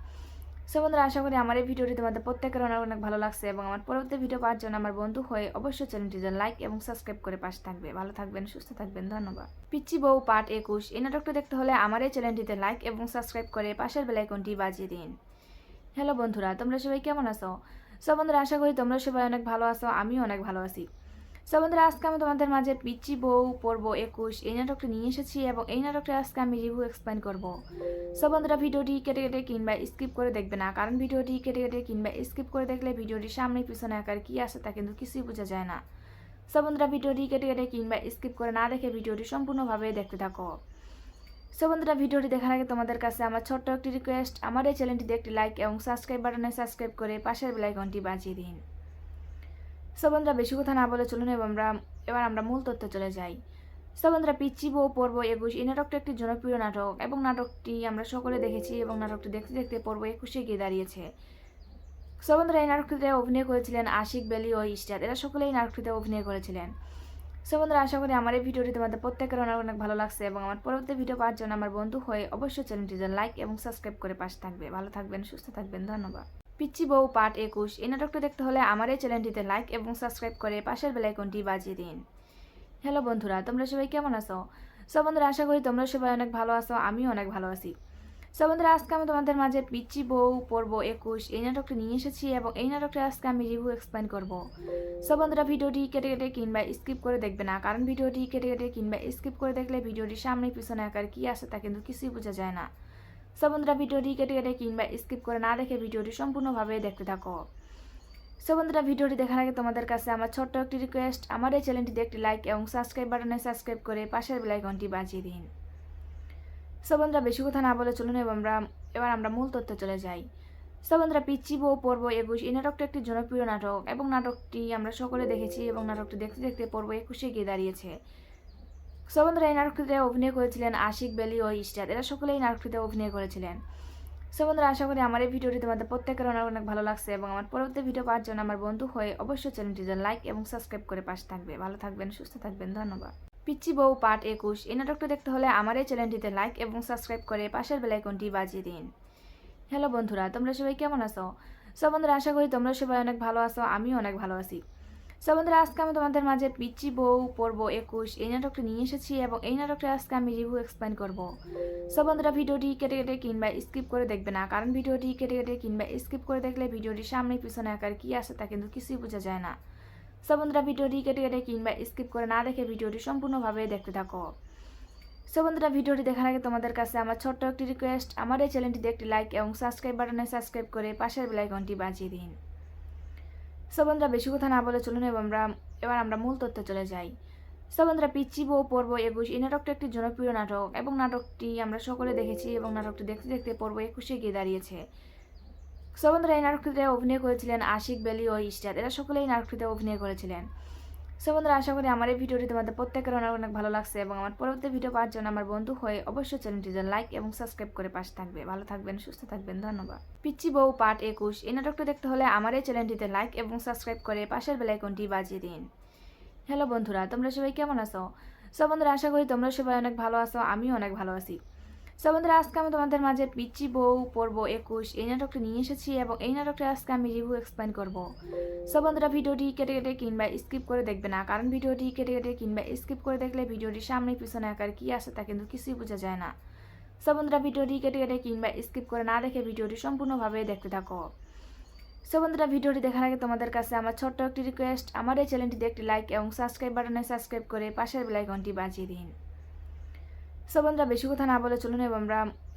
[SPEAKER 1] সো বন্ধুরা, আশা করি আমার এই ভিডিওটি তোমাদের প্রত্যেকের অনেক অনেক ভালো লাগছে এবং আমার পরবর্তী ভিডিও পাওয়ার জন্য আমার বন্ধু হয়ে অবশ্যই চ্যানেলটিতে লাইক এবং সাবস্ক্রাইব করে পাশে থাকবে। ভালো থাকবেন, সুস্থ থাকবেন, ধন্যবাদ। পিচ্চি বউ পার্ট 21 এই নাটকটা দেখতে হলে আমার এই চ্যানেলটিতে লাইক এবং সাবস্ক্রাইব করে পাশের বেল আইকনটি বাজিয়ে দিন। হ্যালো বন্ধুরা, তোমরা সবাই কেমন আছো? সো বন্ধুরা, আশা করি তোমরা সবাই অনেক ভালো আছো, আমিও অনেক ভালো আছি। সো বন্ধুরা, আজকে আমি তোমাদের মাঝে পিচ্চি বউ পর্ব 21 এই নাটকটি নিয়ে এসেছি এবং এই নাটকটা আজকে আমি রিভিউ এক্সপ্লেন করব। সো বন্ধুরা, ভিডিওটি কেটে কেটে কিংবা স্কিপ করে দেখবে না, কারণ ভিডিওটি কেটে কেটে কিংবা স্কিপ করে দেখলে ভিডিওটির সামনে পিছনে আকার কি আছে তা কিন্তু কিছুই বোঝা যায় না। সো বন্ধুরা, ভিডিওটি কেটে কেটে কিংবা স্কিপ করে না দেখে ভিডিওটি সম্পূর্ণভাবে দেখতে থাকো। সো বন্ধুরা, ভিডিওটি দেখার আগে তোমাদের কাছে আমার ছোট্ট একটি রিকোয়েস্ট, আমার এই চ্যানেলটিতে একটি লাইক এবং সাবস্ক্রাইব বাটনে সাবস্ক্রাইব করে পাশের বেল আইকনটি বাজিয়ে দিন। সো বন্ধুরা, বেশি কথা না বলে চলুন এবার আমরা মূল তথ্যে চলে যাই। সো বন্ধুরা, পিচ্চি বউ পর্ব 21 এই নাটকটি একটি জনপ্রিয় নাটক এবং নাটকটি আমরা সকলে দেখেছি এবং নাটকটি দেখতে দেখতে পর্ব 21 গিয়ে দাঁড়িয়েছে। সো বন্ধুরা, এই নাটকটিতে অভিনয় করেছিলেন আশিক, বেলি ও ইস্টার, এরা সকলেই এই নাটকটিতে অভিনয় করেছিলেন। সো বন্ধুরা, আশা করি আমার এই ভিডিওটি তোমাদের প্রত্যেকের অনেক অনেক ভালো লাগছে এবং আমার পরবর্তী ভিডিও পাওয়ার জন্য আমার বন্ধু হয়ে অবশ্যই চ্যানেলটিতে লাইক এবং সাবস্ক্রাইব করে পাশে থাকবে। ভালো থাকবেন, সুস্থ থাকবেন, ধন্যবাদ। পিচ্চি বউ পার্ট 21 এই নাটকটা দেখতে হলে আমার এই চ্যানেলটিতে লাইক এবং সাবস্ক্রাইব করে পাশের বেল আইকনটি বাজিয়ে দিন। হ্যালো বন্ধুরা, তোমরা সবাই কেমন আছো? সো বন্ধুরা, আশা করি তোমরা সবাই অনেক ভালো আছো, আমিও অনেক ভালো আছি। সো বন্ধুরা, আজকে আমি তোমাদের মাঝে পিচ্চি বউ পর্ব 21 এই নাটকটি নিয়ে এসেছি এবং এই নাটকটা আজকে আমি রিভিউ এক্সপ্লেন করব। সো বন্ধুরা, ভিডিওটি কেটে কেটে কিংবা স্কিপ করে দেখবে না, কারণ ভিডিওটি কেটে কেটে কিংবা স্কিপ করে দেখলে ভিডিওটির সামনে পিছনে আকার কি আছে তা কিন্তু কিছুই বোঝা যায় না। সো বন্ধুরা, ভিডিওটি কেটে কেটে কিংবা স্কিপ করে না দেখে ভিডিওটি সম্পূর্ণভাবে দেখতে থাকো। সো বন্ধুরা, ভিডিওটি দেখার আগে তোমাদের কাছে আমার ছোট্ট একটি রিকোয়েস্ট, আমার এই চ্যানেলটিতে একটি লাইক এবং সাবস্ক্রাইব বাটনে সাবস্ক্রাইব করে পাশের বেল আইকনটি বাজিয়ে দিন। সো বন্ধুরা, বেশি কথা না বলে চলুন এবার আমরা মূল তথ্যে চলে যাই। সো বন্ধুরা, পিচ্চি বউ পর্ব 21 এই নাটকটা একটি জনপ্রিয় নাটক এবং নাটকটি আমরা সকলে দেখেছি এবং নাটকটি দেখতে দেখতে পর্ব 21 গিয়ে দাঁড়িয়েছে। সো বন্ধুরা, এই নাটকটিতে অভিনয় করেছিলেন আশিক, বেলি ও ইস্টাদ, এরা সকলেই এই নাটকটিতে অভিনয় করেছিলেন। সো বন্ধুরা, আশা করি আমার এই ভিডিওটি তোমাদের প্রত্যেকের অনেক অনেক ভালো লাগছে এবং আমার পরবর্তী ভিডিও পাওয়ার জন্য আমার বন্ধু হয়ে অবশ্যই চ্যানেলটিতে লাইক এবং সাবস্ক্রাইব করে পাশে থাকবে। ভালো থাকবেন, সুস্থ থাকবেন, ধন্যবাদ। পিচ্চি বউ পার্ট 21 এই নাটকটি দেখতে হলে আমার এই চ্যানেলটিতে লাইক এবং সাবস্ক্রাইব করে পাশের বেল আইকনটি বাজিয়ে দিন। হ্যালো বন্ধুরা, তোমরা সবাই কেমন আছো? সো বন্ধুরা, আশা করি তোমরা সবাই অনেক ভালো আছো, আমিও অনেক ভালো আছি। সো বন্ধুরা, আজকে আমি তোমাদের মাঝে পিচ্চি বউ পর্ব 21 এই নাটকটি নিয়ে এসেছি এবং এই নাটকটা আজকে আমি রিভিউ এক্সপ্লেন করব। সো বন্ধুরা, ভিডিওটি কেটে কেটে কিংবা স্কিপ করে দেখবে না, কারণ ভিডিওটি কেটে কেটে কিংবা স্কিপ করে দেখলে ভিডিওটির সামনে পিছনে আকার কি আছে তা কিন্তু কিছুই বোঝা যায় না। সো বন্ধুরা, ভিডিওটি কেটে কেটে কিংবা স্কিপ করে না দেখে ভিডিওটি সম্পূর্ণভাবে দেখতে থাকো। সো বন্ধুরা, ভিডিওটি দেখার আগে তোমাদের কাছে আমার ছোট্ট একটি রিকোয়েস্ট, আমার এই চ্যানেলটিতে একটি লাইক এবং সাবস্ক্রাইব বাটনে সাবস্ক্রাইব করে পাশের বেল আইকনটি বাজিয়ে দিন। সো বন্ধুরা, বেশি কথা না বলে চলুন এবার আমরা মূল তথ্যে চলে যাই। সো বন্ধুরা, পিচ্চি বউ পর্ব 21 এই নাটকটা একটি জনপ্রিয় নাটক এবং নাটকটি আমরা সকলে দেখেছি এবং নাটকটি দেখতে দেখতে পর্ব 21 গিয়ে দাঁড়িয়েছে। সো বন্ধুরা, এই নাটকটিতে অভিনয় করেছিলেন আশিক, বেলি ও ইস্টাদ, এরা সকলেই এই নাটকটিতে অভিনয় করেছিলেন। সো বন্ধুরা, আশা করি আমার এই ভিডিওটি তোমাদের প্রত্যেকের অনেক অনেক ভালো লাগছে এবং আমার পরবর্তী ভিডিও পাওয়ার জন্য আমার বন্ধু হয়ে অবশ্যই চ্যানেলটিতে লাইক এবং সাবস্ক্রাইব করে পাশে থাকবে। ভালো থাকবেন, সুস্থ থাকবেন, ধন্যবাদ। পিচ্চি বউ পার্ট 21 এই নাটকটা দেখতে হলে আমার এই চ্যানেলটিতে লাইক এবং সাবস্ক্রাইব করে পাশের বেল আইকনটি বাজিয়ে দিন। হ্যালো বন্ধুরা, তোমরা সবাই কেমন আছো? সো বন্ধুরা, আশা করি তোমরা সবাই অনেক ভালো আছো, আমিও অনেক ভালো আছি। সো বন্ধুরা, আজকে আমি তোমাদের মাঝে পিচ্চি বউ পর্ব 21 এই নাটকটি নিয়ে এসেছি এবং এই নাটকটা আজকে আমি রিভিউ এক্সপ্লেন করব। সো বন্ধুরা, ভিডিওটি কেটে কেটে কিংবা স্কিপ করে দেখবে না, কারণ ভিডিওটি কেটে কেটে কিংবা স্কিপ করে দেখলে ভিডিওটির সামনে পিছনে আকার কি আছে তা কিন্তু কিছুই বোঝা যায় না। সো বন্ধুরা, ভিডিওটি কেটে কেটে কিংবা স্কিপ করে না দেখে ভিডিওটি সম্পূর্ণভাবে দেখতে থাকো। সো বন্ধুরা, ভিডিওটি দেখার আগে তোমাদের কাছে আমার ছোট্ট একটি রিকোয়েস্ট, আমার এই চ্যানেলটিতে একটি লাইক এবং সাবস্ক্রাইব বাটনে সাবস্ক্রাইব করে পাশের বেল আইকনটি বাজিয়ে দিন। সো বন্ধুরা, বেশি কথা না বলে চলুন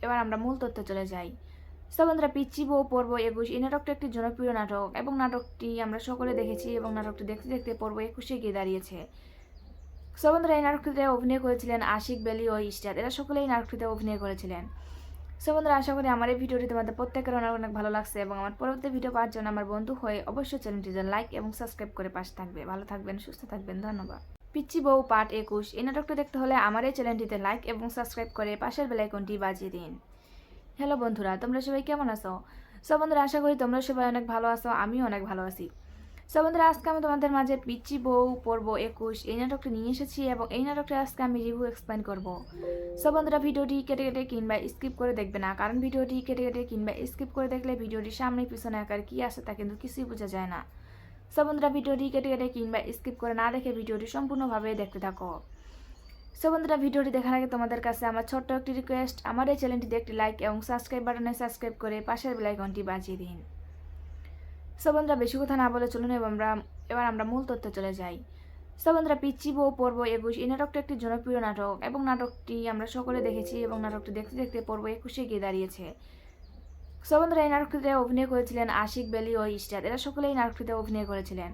[SPEAKER 1] এবার আমরা মূল তথ্যে চলে যাই। সো বন্ধুরা, পিচ্চি বউ পর্ব 21 এই নাটকটা একটি জনপ্রিয় নাটক এবং নাটকটি আমরা সকলে দেখেছি এবং নাটকটি দেখতে দেখতে পর্ব 21 গিয়ে দাঁড়িয়েছে। সো বন্ধুরা, এই নাটকটিতে অভিনয় করেছিলেন আশিক, বেলি ও ইস্টাদ, এরা সকলেই এই নাটকটিতে অভিনয় করেছিলেন। সো বন্ধুরা, আশা করি আমার এই ভিডিওটি তোমাদের প্রত্যেকের অনেক অনেক ভালো লাগছে এবং আমার পরবর্তী ভিডিও পাওয়ার জন্য আমার বন্ধু হয়ে অবশ্যই চ্যানেলটিতে লাইক এবং সাবস্ক্রাইব করে পাশে থাকবে। ভালো থাকবেন, সুস্থ থাকবেন, ধন্যবাদ। পিচ্চি বউ পার্ট 21 এই নাটকটা দেখতে হলে আমার এই চ্যানেলটিতে লাইক এবং সাবস্ক্রাইব করে পাশের বেল আইকনটি বাজিয়ে দিন। হ্যালো বন্ধুরা, তোমরা সবাই কেমন আছো? সো বন্ধুরা, আশা করি তোমরা সবাই অনেক ভালো আছো, আমিও অনেক ভালো আছি। সো বন্ধুরা, আজকে আমি তোমাদের মাঝে পিচ্চি বউ পর্ব 21 এই নাটকটি নিয়ে এসেছি এবং এই নাটকটা আজকে আমি রিভিউ এক্সপ্লেন করব। সো বন্ধুরা, ভিডিওটি কেটে কেটে কিংবা স্কিপ করে দেখবে না, কারণ ভিডিওটি কেটে কেটে কিংবা স্কিপ করে দেখলে ভিডিওটির সামনে পিছনে আকার কি আছে তা কিন্তু কিছুই বোঝা যায় না। সো বন্ধুরা, ভিডিওটি কেটে কেটে কিংবা স্কিপ করে না দেখে ভিডিওটি সম্পূর্ণভাবে দেখতে থাকো। সো বন্ধুরা, ভিডিওটি দেখার আগে তোমাদের কাছে আমার ছোট্ট একটি রিকোয়েস্ট, আমার এই চ্যানেলটিতে একটি লাইক এবং সাবস্ক্রাইব বাটনে সাবস্ক্রাইব করে পাশের বেল আইকনটি বাজিয়ে দিন। সো বন্ধুরা, বেশি কথা না বলে চলুন এবার আমরা মূল তথ্যে চলে যাই। সো বন্ধুরা, পিচ্চি বউ পর্ব 21 এই নাটকটা একটি জনপ্রিয় নাটক এবং নাটকটি আমরা সকলে দেখেছি এবং নাটকটি দেখতে দেখতে পর্ব 21 গিয়ে দাঁড়িয়েছে। সো বন্ধুরা, ভিডিওটি কেটে কেটে কিংবা স্কিপ করে দেখবে না, কারণ ভিডিওটি কেটে কেটে কিংবা স্কিপ করে দেখলে ভিডিওটির সামনে পিছনে আকার কি আছে তা কিন্তু কিছুই বোঝা যায় না। সো বন্ধুরা, ভিডিওটি কেটে কেটে কিংবা স্কিপ করে দেখলে ভিডিওটির সম্পূর্ণভাবে দেখতে থাকো। সো বন্ধুরা, বেশি কথা না বলে চলুন এবার আমরা মূল তথ্যে চলে যাই। সো বন্ধুরা, পিচ্চি বউ পর্ব 21 এই নাটকটা একটি জনপ্রিয় নাটক এবং নাটকটি আমরা সকলে দেখেছি এবং নাটকটি দেখতে দেখতে পর্ব 21 গিয়ে দাঁড়িয়েছে। সো বন্ধুরা, এই নাটকটিতে অভিনয় করেছিলেন আশিক, বেলি ও ইস্টাদ, এরা সকলেই এই নাটকটিতে অভিনয় করেছিলেন।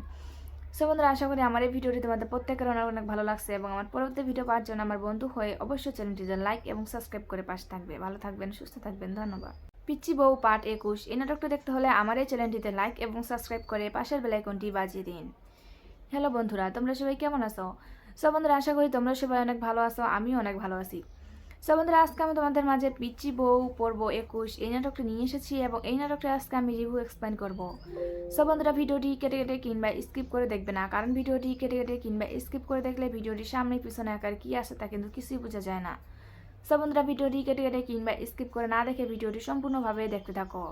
[SPEAKER 1] সো বন্ধুরা, আশা করি আমার এই ভিডিওটি তোমাদের প্রত্যেকের অনেক অনেক ভালো লাগছে এবং আমার পরবর্তী ভিডিও পাওয়ার জন্য আমার বন্ধু হয়ে অবশ্যই চ্যানেলটিতে লাইক এবং সাবস্ক্রাইব করে পাশে থাকবে। ভালো থাকবেন, সুস্থ থাকবেন, ধন্যবাদ। পিচ্চি বউ পার্ট 21 এই নাটকটা দেখতে হলে আমার এই চ্যানেলটিতে লাইক এবং সাবস্ক্রাইব করে পাশের বেল আইকনটি বাজিয়ে দিন। হ্যালো বন্ধুরা, তোমরা সবাই কেমন আছো? সো বন্ধুরা, আশা করি তোমরা সবাই অনেক ভালো আছো, আমিও অনেক ভালো আছি। সো বন্ধুরা, আজকে আমি তোমাদের মাঝে পিচ্চি বউ পর্ব 21 এই নাটকটি নিয়ে এসেছি এবং এই নাটকটা আজকে আমি রিভিউ এক্সপ্লেন করব। সো বন্ধুরা, ভিডিওটি কেটে কেটে কিংবা স্কিপ করে দেখবে না, কারণ ভিডিওটি কেটে কেটে কিংবা স্কিপ করে দেখলে ভিডিওটির সামনে পিছনে আকার কি আছে তা কিন্তু কিছুই বোঝা যায় না। সো বন্ধুরা, ভিডিওটি কেটে কেটে কিংবা স্কিপ করে না দেখে ভিডিওটি সম্পূর্ণভাবে দেখতে থাকো।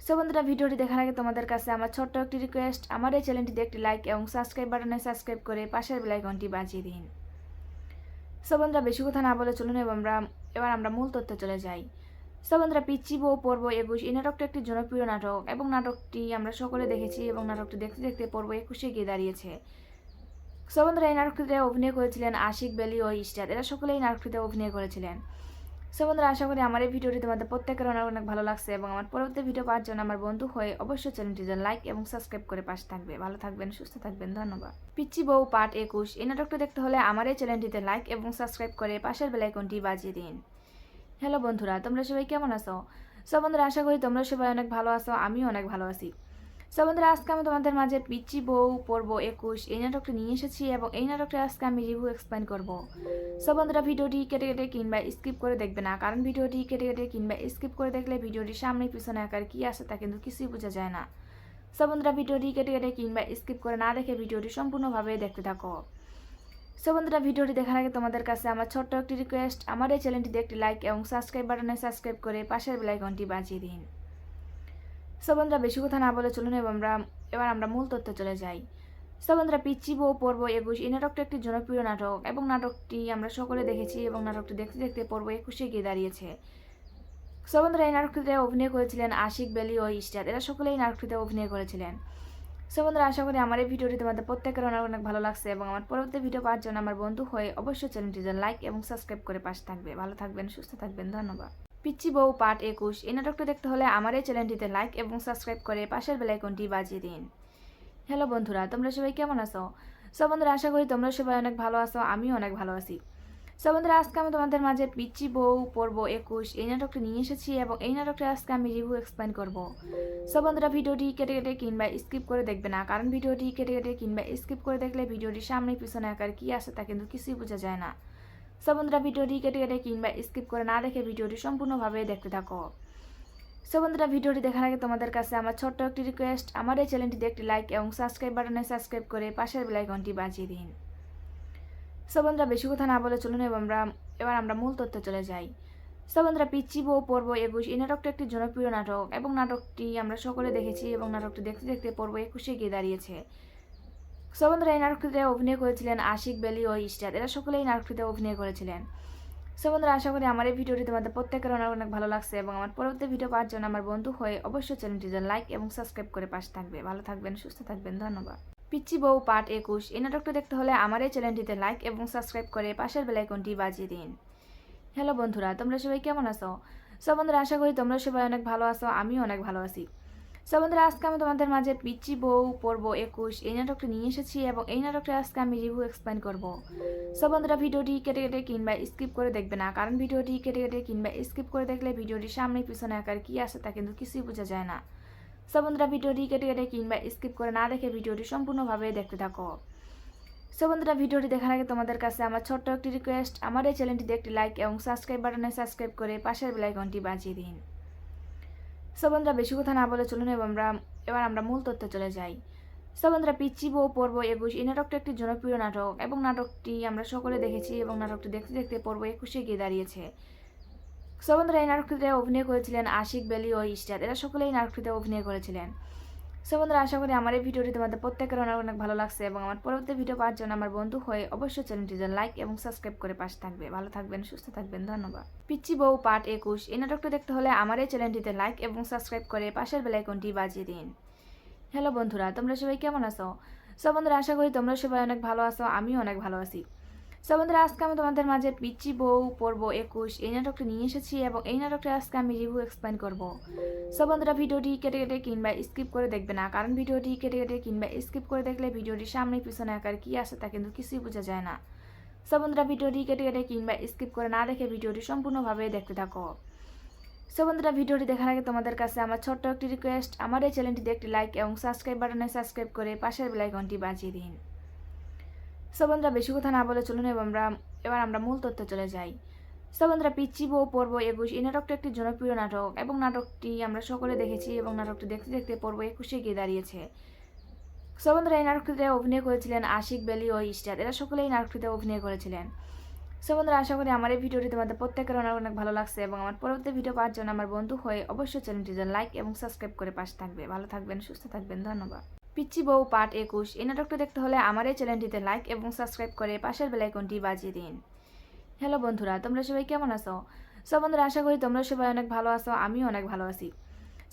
[SPEAKER 1] সো বন্ধুরা, ভিডিওটি দেখার আগে তোমাদের কাছে আমার ছোট্ট একটি রিকোয়েস্ট, আমার এই চ্যানেলটিতে একটি লাইক এবং সাবস্ক্রাইব বাটনে সাবস্ক্রাইব করে পাশের বেল আইকনটি বাজিয়ে দিন। সো বন্ধুরা, বেশি কথা না বলে চলুন এবার আমরা মূল তথ্যে চলে যাই। সো বন্ধুরা, পিচ্চি বউ পর্ব ২১ এই নাটকটা একটি জনপ্রিয় নাটক এবং নাটকটি আমরা সকলে দেখেছি এবং নাটকটি দেখতে দেখতে পর্ব ২১-এ গিয়ে দাঁড়িয়েছে। সো বন্ধুরা, এই নাটকটিতে অভিনয় করেছিলেন আশিক, বেলি ও ইশরাত। এরা সকলেই এই নাটকটিতে অভিনয় করেছিলেন। সো বন্ধুরা, আশা করি আমার এই ভিডিওটি তোমাদের প্রত্যেকের অনেক অনেক ভালো লাগছে এবং আমার পরবর্তী ভিডিও পাওয়ার জন্য আমার বন্ধু হয়ে অবশ্যই চ্যানেলটি লাইক এবং সাবস্ক্রাইব করে পাশে থাকবে। ভালো থাকবেন, সুস্থ থাকবেন, ধন্যবাদ। পিচ্চি বউ পার্ট ২১ এই নাটকটা দেখতে হলে আমার এই চ্যানেলটিতে লাইক এবং সাবস্ক্রাইব করে পাশের বেল আইকনটি বাজিয়ে দিন। হ্যালো বন্ধুরা, তোমরা সবাই কেমন আছো? সো বন্ধুরা, আশা করি তোমরা সবাই অনেক ভালো আছো, আমিও অনেক ভালো আছি। সো বন্ধুরা, আজকে আমি তোমাদের মাঝে পিচ্চি বউ পর্ব ২১ এই নাটকটি নিয়ে এসেছি এবং এই নাটকটি আজকে আমি রিভিউ এক্সপ্লেন করব। সো বন্ধুরা, ভিডিওটি কেটে কেটে কিংবা স্কিপ করে দেখবে না, কারণ ভিডিওটি কেটে কেটে কিংবা স্কিপ করে দেখলে ভিডিওটির সামনে পিছনে আকার কি আছে তা কিন্তু কিছুই বোঝা যায় না। সো বন্ধুরা, ভিডিওটি কেটে কেটে কিংবা স্কিপ করে না দেখে ভিডিওটি সম্পূর্ণভাবে দেখতে থাকো। সো বন্ধুরা, ভিডিওটি দেখার আগে তোমাদের কাছে আমার ছোট্ট একটি রিকোয়েস্ট, আমার এই চ্যানেলটিতে একটি লাইক এবং সাবস্ক্রাইব বাটনে সাবস্ক্রাইব করে পাশের বেল আইকনটি বাজিয়ে দিন। সো বন্ধুরা, বেশি কথা না বলে চলুন এবার আমরা মূল তথ্যে চলে যাই। সো বন্ধুরা, পিচ্চি বউ পর্ব ২১ এই নাটকটা একটি জনপ্রিয় নাটক এবং নাটকটি আমরা সকলে দেখেছি এবং নাটকটি দেখতে দেখতে পর্ব ২১-এ গিয়ে দাঁড়িয়েছে। সো বন্ধুরা, এই নাটকটিতে অভিনয় করেছিলেন আশিক, বেলি ও ইশরাত। এরা সকলেই এই নাটকটিতে অভিনয় করেছিলেন। সো বন্ধুরা, আশা করি আমার এই ভিডিওটি তোমাদের প্রত্যেকের অনেক অনেক ভালো লাগছে এবং আমার পরবর্তী ভিডিও পাওয়ার জন্য আমার বন্ধু হয়ে অবশ্যই চ্যানেলটি লাইক এবং সাবস্ক্রাইব করে পাশে থাকবে। ভালো থাকবেন, সুস্থ থাকবেন, ধন্যবাদ। পিচ্চি বউ পার্ট ২১ এই নাটকটা দেখতে হলে আমার এই চ্যানেলটিতে লাইক এবং সাবস্ক্রাইব করে পাশের বেল আইকনটি বাজিয়ে দিন। হ্যালো বন্ধুরা, তোমরা সবাই কেমন আছো? সো বন্ধুরা, আশা করি তোমরা সবাই অনেক ভালো আছো, আমিও অনেক ভালো আছি। সো বন্ধুরা, আজকে আমি তোমাদের মাঝে পিচ্চি বউ পর্ব ২১ এই নাটকটি নিয়ে এসেছি এবং এই নাটকটি আজকে আমি রিভিউ এক্সপ্লেন করব। সো বন্ধুরা, ভিডিওটি কেটে কেটে কিংবা স্কিপ করে দেখবে না, কারণ ভিডিওটি কেটে কেটে কিংবা স্কিপ করে দেখলে ভিডিওটির সামনে পিছনে আকার কি আছে তা কিন্তু কিছুই বোঝা যায় না। সো বন্ধুরা, ভিডিওটি কেটে কেটে কিংবা স্কিপ করে না দেখে ভিডিওটি সম্পূর্ণভাবে দেখতে থাকো। সো বন্ধুরা, ভিডিওটি দেখার আগে তোমাদের কাছে আমার ছোট্ট একটি রিকোয়েস্ট, আমার এই চ্যানেলটিতে একটি লাইক এবং সাবস্ক্রাইব বাটনে সাবস্ক্রাইব করে পাশের বেল আইকনটি বাজিয়ে দিন। সো বন্ধুরা, বেশি কথা না বলে চলুন এবার আমরা মূল তথ্যে চলে যাই। সো বন্ধুরা, পিচ্চি বউ পর্ব ২১ এই নাটকটা একটি জনপ্রিয় নাটক এবং নাটকটি আমরা সকলে দেখেছি এবং নাটকটি দেখতে দেখতে পর্ব ২১-এ গিয়ে দাঁড়িয়েছে। সো বন্ধুরা, এই নাটকটিতে অভিনয় করেছিলেন আশিক, বেলি ও ইশরাত। এরা সকলেই এই নাটকটিতে অভিনয় করেছিলেন। সো বন্ধুরা, আশা করি আমার এই ভিডিওটি তোমাদের প্রত্যেকের অনেক অনেক ভালো লাগছে এবং আমার পরবর্তী ভিডিও পাওয়ার জন্য আমার বন্ধু হয়ে অবশ্যই চ্যানেলটি লাইক এবং সাবস্ক্রাইব করে পাশে থাকবে। ভালো থাকবেন, সুস্থ থাকবেন, ধন্যবাদ। পিচ্চি বউ পার্ট ২১ এই নাটকটা দেখতে হলে আমার এই চ্যানেলটিতে লাইক এবং সাবস্ক্রাইব করে পাশের বেল আইকনটি বাজিয়ে দিন। হ্যালো বন্ধুরা, তোমরা সবাই কেমন আছো? সো বন্ধুরা, আশা করি তোমরা সবাই অনেক ভালো আছো, আমিও অনেক ভালো আছি। সো বন্ধুরা, আজকে আমি তোমাদের মাঝে পিচ্চি বউ পর্ব ২১ এই নাটকটি নিয়ে এসেছি এবং এই নাটকটি আজকে আমি রিভিউ এক্সপ্লেন করব। সো বন্ধুরা, ভিডিওটি কেটে কেটে কিংবা স্কিপ করে দেখবে না, কারণ ভিডিওটি কেটে কেটে কিংবা স্কিপ করে দেখলে ভিডিওটির সামনে পিছনে আকার কি আছে তা কিন্তু কিছুই বোঝা যায় না। সো বন্ধুরা, ভিডিওটি কেটে কেটে কিংবা স্কিপ করে না দেখে ভিডিওটি সম্পূর্ণভাবে দেখতে থাকো। সো বন্ধুরা, ভিডিওটি দেখার আগে তোমাদের কাছে আমার ছোট্ট একটি রিকোয়েস্ট, আমার এই চ্যানেলটিতে একটি লাইক এবং সাবস্ক্রাইব বাটনে সাবস্ক্রাইব করে পাশের বেল আইকনটি বাজিয়ে দিন। সো বন্ধুরা, বেশি কথা না বলে চলুন এবার আমরা মূল তথ্যে চলে যাই। সো বন্ধুরা, পিচ্চি বউ পর্ব ২১ এই নাটকটা একটি জনপ্রিয় নাটক এবং নাটকটি আমরা সকলে দেখেছি এবং নাটকটি দেখতে দেখতে পর্ব ২১-এ গিয়ে দাঁড়িয়েছে। সো বন্ধুরা, এই নাটকটিতে অভিনয় করেছিলেন আশিক, বেলি ও ইশরাত। এরা সকলেই এই নাটকটিতে অভিনয় করেছিলেন। সো বন্ধুরা, আশা করি আমার এই ভিডিওটি তোমাদের প্রত্যেকের অনেক অনেক ভালো লাগছে এবং আমার পরবর্তী ভিডিও পাওয়ার জন্য আমার বন্ধু হয়ে অবশ্যই চ্যানেলটি লাইক এবং সাবস্ক্রাইব করে পাশে থাকবে। ভালো থাকবেন, সুস্থ থাকবেন, ধন্যবাদ। পিচ্চি বউ পার্ট ২১ এই নাটকটা দেখতে হলে আমার এই চ্যানেলটিতে লাইক এবং সাবস্ক্রাইব করে পাশের বেল আইকনটি বাজিয়ে দিন। হ্যালো বন্ধুরা, তোমরা সবাই কেমন আছো? সো বন্ধুরা, আশা করি তোমরা সবাই অনেক ভালো আছো, আমিও অনেক ভালো আছি। সো বন্ধুরা, আজকে আমি তোমাদের মাঝে পিচ্চি বউ পর্ব ২১ এই নাটকটি নিয়ে এসেছি এবং এই নাটকটি আজকে আমি রিভিউ এক্সপ্লেন করব। সো বন্ধুরা, ভিডিওটি কেটে কেটে কিংবা স্কিপ করে দেখবে না, কারণ ভিডিওটি কেটে কেটে কিংবা স্কিপ করে দেখলে ভিডিওটির সামনে পিছনে আকার কি আছে তা কিন্তু কিছুই বোঝা যায় না। সো বন্ধুরা, ভিডিওটি কেটে কেটে কিংবা স্কিপ করে না দেখে ভিডিওটি সম্পূর্ণভাবে দেখতে থাকো। সো বন্ধুরা, ভিডিওটি দেখার আগে তোমাদের কাছে আমার ছোট্ট একটি রিকোয়েস্ট, আমার এই চ্যানেলটিতে একটি লাইক এবং সাবস্ক্রাইব বাটনে সাবস্ক্রাইব করে পাশের বেল আইকনটি বাজিয়ে দিন। সো বন্ধুরা, বেশি কথা না বলে চলুন এবার আমরা মূল তথ্যে চলে যাই। সো বন্ধুরা, পিচ্চি বউ পর্ব ২১ এই নাটকটা একটি জনপ্রিয় নাটক এবং নাটকটি আমরা সকলে দেখেছি এবং নাটকটি দেখতে দেখতে পর্ব ২১-এ গিয়ে দাঁড়িয়েছে। সো বন্ধুরা, এই নাটকটিতে অভিনয় করেছিলেন আশিক, বেলি ও ইশরাত। এরা সকলেই এই নাটকটিতে অভিনয় করেছিলেন। সো বন্ধুরা, আশা করি আমার এই ভিডিওটি তোমাদের প্রত্যেকের অনেক অনেক ভালো লাগছে এবং আমার পরবর্তী ভিডিও পাওয়ার জন্য আমার বন্ধু হয়ে অবশ্যই চ্যানেলটি লাইক এবং সাবস্ক্রাইব করে পাশে থাকবে। ভালো থাকবেন, সুস্থ থাকবেন, ধন্যবাদ। পিচ্চি বউ পার্ট ২১ এই নাটকটা দেখতে হলে আমার এই চ্যানেলটিতে লাইক এবং সাবস্ক্রাইব করে পাশের বেল আইকনটি বাজিয়ে দিন। হ্যালো বন্ধুরা, তোমরা সবাই কেমন আছো? সো বন্ধুরা, আশা করি তোমরা সবাই অনেক ভালো আছো, আমিও অনেক ভালো আছি।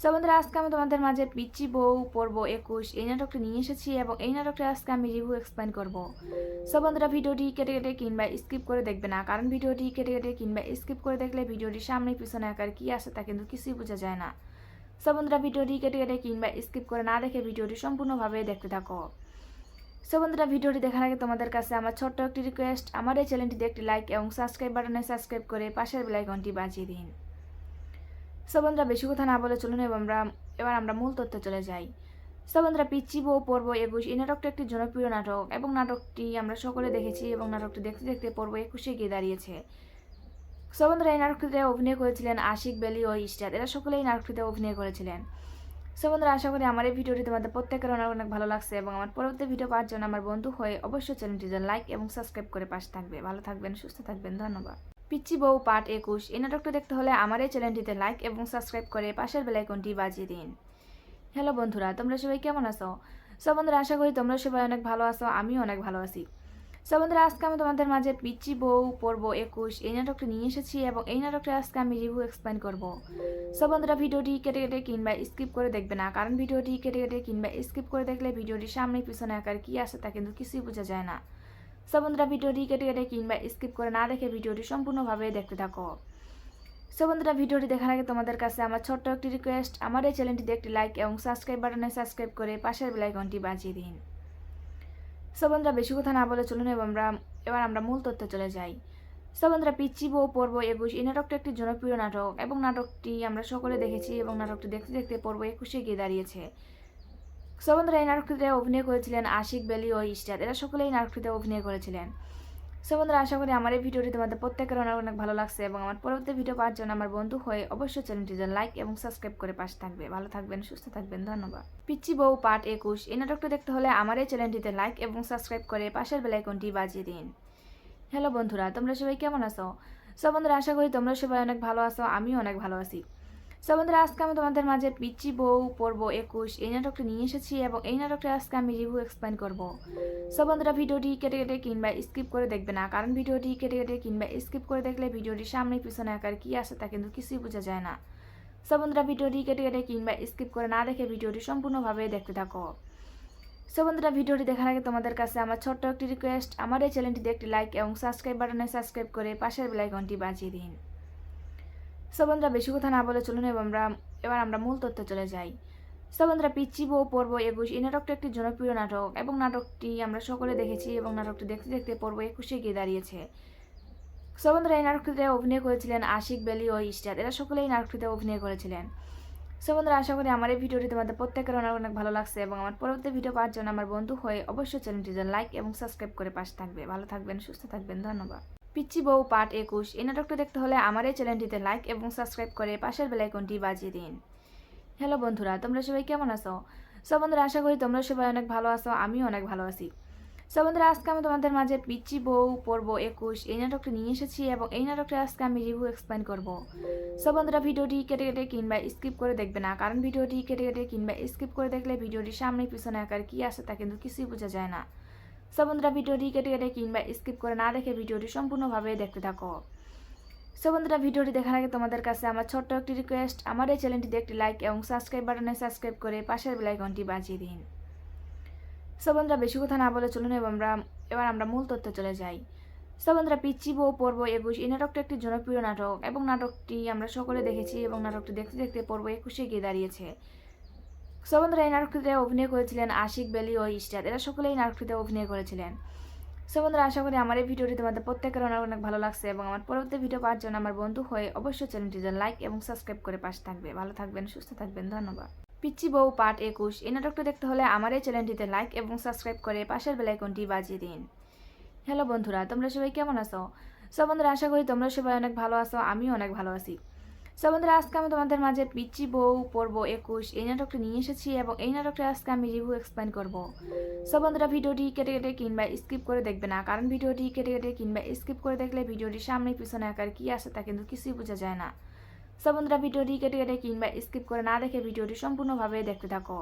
[SPEAKER 1] সো বন্ধুরা, আজকে আমি তোমাদের মাঝে পিচ্চি বউ পর্ব 21 এই নাটকটি নিয়ে এসেছি এবং এই নাটকটি আজকে আমি রিভিউ এক্সপ্লেন করব। সো বন্ধুরা, ভিডিওটি কেটে কেটে কিংবা স্কিপ করে দেখবে না, কারণ ভিডিওটি কেটে কেটে কিংবা স্কিপ করে দেখলে ভিডিওটির সামনে পিছনে আকার কি আছে তা কিন্তু কিছুই বোঝা যায় না। সো বন্ধুরা, ভিডিওটি কেটে কেটে কিংবা স্কিপ করে না দেখে ভিডিওটি সম্পূর্ণভাবে দেখতে থাকো। সো বন্ধুরা, ভিডিওটি দেখার আগে তোমাদের কাছে আমার ছোট্ট একটি রিকোয়েস্ট, আমার এই চ্যানেলটিতে একটি লাইক এবং সাবস্ক্রাইব বাটনে সাবস্ক্রাইব করে পাশের বেল আইকনটি বাজিয়ে দিন। সো বন্ধুরা, বেশি কথা না বলে চলুন এবার আমরা মূল তথ্যে চলে যাই। সো বন্ধুরা, পিচ্চি বউ পর্ব 21 এই নাটকটি একটি জনপ্রিয় নাটক এবং নাটকটি আমরা সকলে দেখেছি এবং নাটকটি দেখতে দেখতে পর্ব 21 গিয়ে দাঁড়িয়েছে। সো বন্ধুরা, এই নাটকটিতে অভিনয় করেছিলেন আশিক, বেলি ও ইস্টাদ, এরা সকলেই নাটকটিতে অভিনয় করেছিলেন। সো বন্ধুরা, আশা করি আমার এই ভিডিওটি তোমাদের প্রত্যেকের অনেক অনেক ভালো লাগছে এবং আমার পরবর্তী ভিডিও পাওয়ার জন্য আমার বন্ধু হয়ে অবশ্যই চ্যানেলটিতে লাইক এবং সাবস্ক্রাইব করে পাশে থাকবে। ভালো থাকবেন, সুস্থ থাকবেন, ধন্যবাদ। পিচ্চি বউ পার্ট 21 এই নাটকটি দেখতে হলে আমার এই চ্যানেলটিতে লাইক এবং সাবস্ক্রাইব করে পাশের বেল আইকনটি বাজিয়ে দিন। হ্যালো বন্ধুরা, তোমরা সবাই কেমন আছো? সো বন্ধুরা, আশা করি তোমরা সবাই অনেক ভালো আছো, আমিও অনেক ভালো আছি। সো বন্ধুরা, আজকে আমি তোমাদের মাঝে পিচ্চি বউ পর্ব 21 এই নাটকটি নিয়ে এসেছি এবং এই নাটকটি আজকে আমি রিভিউ এক্সপ্লেন করব। সো বন্ধুরা, ভিডিওটি কেটে কেটে কিংবা স্কিপ করে দেখবে না, কারণ ভিডিওটি কেটে কেটে কিংবা স্কিপ করে দেখলে ভিডিওটির সামনে পিছনে আকার কি আছে তা কিন্তু কিছুই বোঝা যায় না। সো বন্ধুরা, ভিডিওটি কেটে কেটে কিংবা স্কিপ করে না দেখে ভিডিওটি সম্পূর্ণভাবে দেখতে থাকো। সো বন্ধুরা, ভিডিওটি দেখার আগে তোমাদের কাছে আমার ছোট্ট একটি রিকোয়েস্ট, আমার এই চ্যানেলটিতে একটি লাইক এবং সাবস্ক্রাইব বাটনে সাবস্ক্রাইব করে পাশের বেল আইকনটি বাজিয়ে দিন। সো বন্ধুরা, বেশি কথা না বলে চলুন এবার আমরা মূল তথ্যে চলে যাই। সো বন্ধুরা, পিচ্চি বউ পর্ব 21 এই নাটকটি একটি জনপ্রিয় নাটক এবং নাটকটি আমরা সকলে দেখেছি এবং নাটকটি দেখতে দেখতে পর্ব 21 গিয়ে দাঁড়িয়েছে। সো বন্ধুরা, এই নাটকটিতে অভিনয় করেছিলেন আশিক, বেলি ও ইস্টাদ, এরা সকলেই নাটকটিতে অভিনয় করেছিলেন। সো বন্ধুরা, আশা করি আমার এই ভিডিওটি তোমাদের প্রত্যেকের অনেক অনেক ভালো লাগছে এবং আমার পরবর্তী ভিডিও পাওয়ার জন্য আমার বন্ধু হয়ে অবশ্যই চ্যানেলটিতে লাইক এবং সাবস্ক্রাইব করে পাশে থাকবে। ভালো থাকবেন, সুস্থ থাকবেন, ধন্যবাদ। পিচ্চি বউ পার্ট 21 এই নাটকটি দেখতে হলে আমার এই চ্যানেলটিতে লাইক এবং সাবস্ক্রাইব করে পাশের বেল আইকনটি বাজিয়ে দিন। হ্যালো বন্ধুরা, তোমরা সবাই কেমন আছো? সো বন্ধুরা, আশা করি তোমরা সবাই অনেক ভালো আছো, আমিও অনেক ভালো আছি। সো বন্ধুরা, আজকে আমি তোমাদের মাঝে পিচ্চি বউ পর্ব 21 এই নাটকটি নিয়ে এসেছি এবং এই নাটকটি আজকে আমি রিভিউ এক্সপ্লেন করব। সো বন্ধুরা, ভিডিওটি কেটে কেটে কিংবা স্কিপ করে দেখবে না, কারণ ভিডিওটি কেটে কেটে কিংবা স্কিপ করে দেখলে ভিডিওটির সামনে পিছনে আকার কি আছে তা কিন্তু কিছুই বোঝা যায় না। সো বন্ধুরা, ভিডিওটি কেটে কেটে কিংবা স্কিপ করে না দেখে ভিডিওটি সম্পূর্ণভাবে দেখতে থাকো। সো বন্ধুরা, ভিডিওটি দেখার আগে তোমাদের কাছে আমার ছোট্ট একটি রিকোয়েস্ট, আমার এই চ্যানেলটিতে একটি লাইক এবং সাবস্ক্রাইব বাটনে সাবস্ক্রাইব করে পাশের বেল আইকনটি বাজিয়ে দিন। সো বন্ধুরা, বেশি কথা না বলে চলুন এবার আমরা মূল তথ্যে চলে যাই। সো বন্ধুরা, পিচ্চি বউ পর্ব 21 এই নাটকটি একটি জনপ্রিয় নাটক এবং নাটকটি আমরা সকলে দেখেছি এবং নাটকটি দেখতে দেখতে পর্ব 21 গিয়ে দাঁড়িয়েছে। সো বন্ধুরা, এই নাটকটিতে অভিনয় করেছিলেন আশিক, বেলি ও ইস্টাদ, এরা সকলেই নাটকটিতে অভিনয় করেছিলেন। সো বন্ধুরা, আশা করি আমার এই ভিডিওটি তোমাদের প্রত্যেকের অনেক অনেক ভালো লাগছে এবং আমার পরবর্তী ভিডিও পাওয়ার জন্য আমার বন্ধু হয়ে অবশ্যই চ্যানেলটিতে লাইক এবং সাবস্ক্রাইব করে পাশে থাকবে। ভালো থাকবেন, সুস্থ থাকবেন, ধন্যবাদ। পিচ্চি বউ পার্ট 21 এই নাটকটি দেখতে হলে আমার এই চ্যানেলটিতে লাইক এবং সাবস্ক্রাইব করে পাশের বেল আইকনটি বাজিয়ে দিন। হ্যালো বন্ধুরা, তোমরা সবাই কেমন আছো? সো বন্ধুরা, আশা করি তোমরা সবাই অনেক ভালো আছো, আমিও অনেক ভালো আছি। সো বন্ধুরা, আজকে আমি তোমাদের মাঝে পিচ্চি বউ পর্ব 21 এই নাটকটি নিয়ে এসেছি এবং এই নাটকটি আজকে আমি রিভিউ এক্সপ্লেন করব। সো বন্ধুরা, ভিডিওটি কেটে কেটে কিংবা স্কিপ করে দেখবে না, কারণ ভিডিওটি কেটে কেটে কিংবা স্কিপ করে দেখলে ভিডিওটির সামনে পিছনে আকার কি আছে তা কিন্তু কিছুই বোঝা যায় না। সো বন্ধুরা, ভিডিওটি কেটে কেটে কিংবা স্কিপ করে না দেখে ভিডিওটি সম্পূর্ণভাবে দেখতে থাকো। সো বন্ধুরা, ভিডিওটি দেখার আগে তোমাদের কাছে আমার ছোট্ট একটি রিকোয়েস্ট, আমার এই চ্যানেলটিতে একটি লাইক এবং সাবস্ক্রাইব বাটনে সাবস্ক্রাইব করে পাশের বেল আইকনটি বাজিয়ে দিন। সো বন্ধুরা, বেশি কথা না বলে চলুন এবার আমরা মূল তথ্যে চলে যাই। সো বন্ধুরা, পিচ্চি বউ পর্ব 21 এই নাটকটি একটি জনপ্রিয় নাটক এবং নাটকটি আমরা সকলে দেখেছি এবং নাটকটি দেখতে দেখতে পর্ব 21 গিয়ে দাঁড়িয়েছে। সো বন্ধুরা, এই নাটকটিতে অভিনয় করেছিলেন আশিক, বেলি ও ইস্টাদ, এরা সকলেই নাটকটিতে অভিনয় করেছিলেন। সো বন্ধুরা, আশা করি আমার এই ভিডিওটি তোমাদের প্রত্যেকের অনেক অনেক ভালো লাগছে এবং আমার পরবর্তী ভিডিও পাওয়ার জন্য আমার বন্ধু হয়ে অবশ্যই চ্যানেলটিতে লাইক এবং সাবস্ক্রাইব করে পাশে থাকবে। ভালো থাকবেন, সুস্থ থাকবেন, ধন্যবাদ। পিচ্চি বউ পার্ট 21 এই নাটকটি দেখতে হলে আমার এই চ্যানেলটিতে লাইক এবং সাবস্ক্রাইব করে পাশের বেল আইকনটি বাজিয়ে দিন। হ্যালো বন্ধুরা, তোমরা সবাই কেমন আছো? সো বন্ধুরা, আশা করি তোমরা সবাই অনেক ভালো আছো, আমিও অনেক ভালো আছি। সো বন্ধুরা, আজকে আমি তোমাদের মাঝে পিচ্চি বউ পর্ব 21 এই নাটকটি নিয়ে এসেছি এবং এই নাটকটি আজকে আমি রিভিউ এক্সপ্লেন করব। সো বন্ধুরা, ভিডিওটি কেটে কেটে কিংবা স্কিপ করে দেখবে না, কারণ ভিডিওটি কেটে কেটে কিংবা স্কিপ করে দেখলে ভিডিওটির সামনে পিছনে আকার কি আছে তা কিন্তু কিছুই বোঝা যায় না। সো বন্ধুরা, ভিডিওটি কেটে কেটে কিংবা স্কিপ করে না দেখে ভিডিওটি সম্পূর্ণভাবে দেখতে থাকো।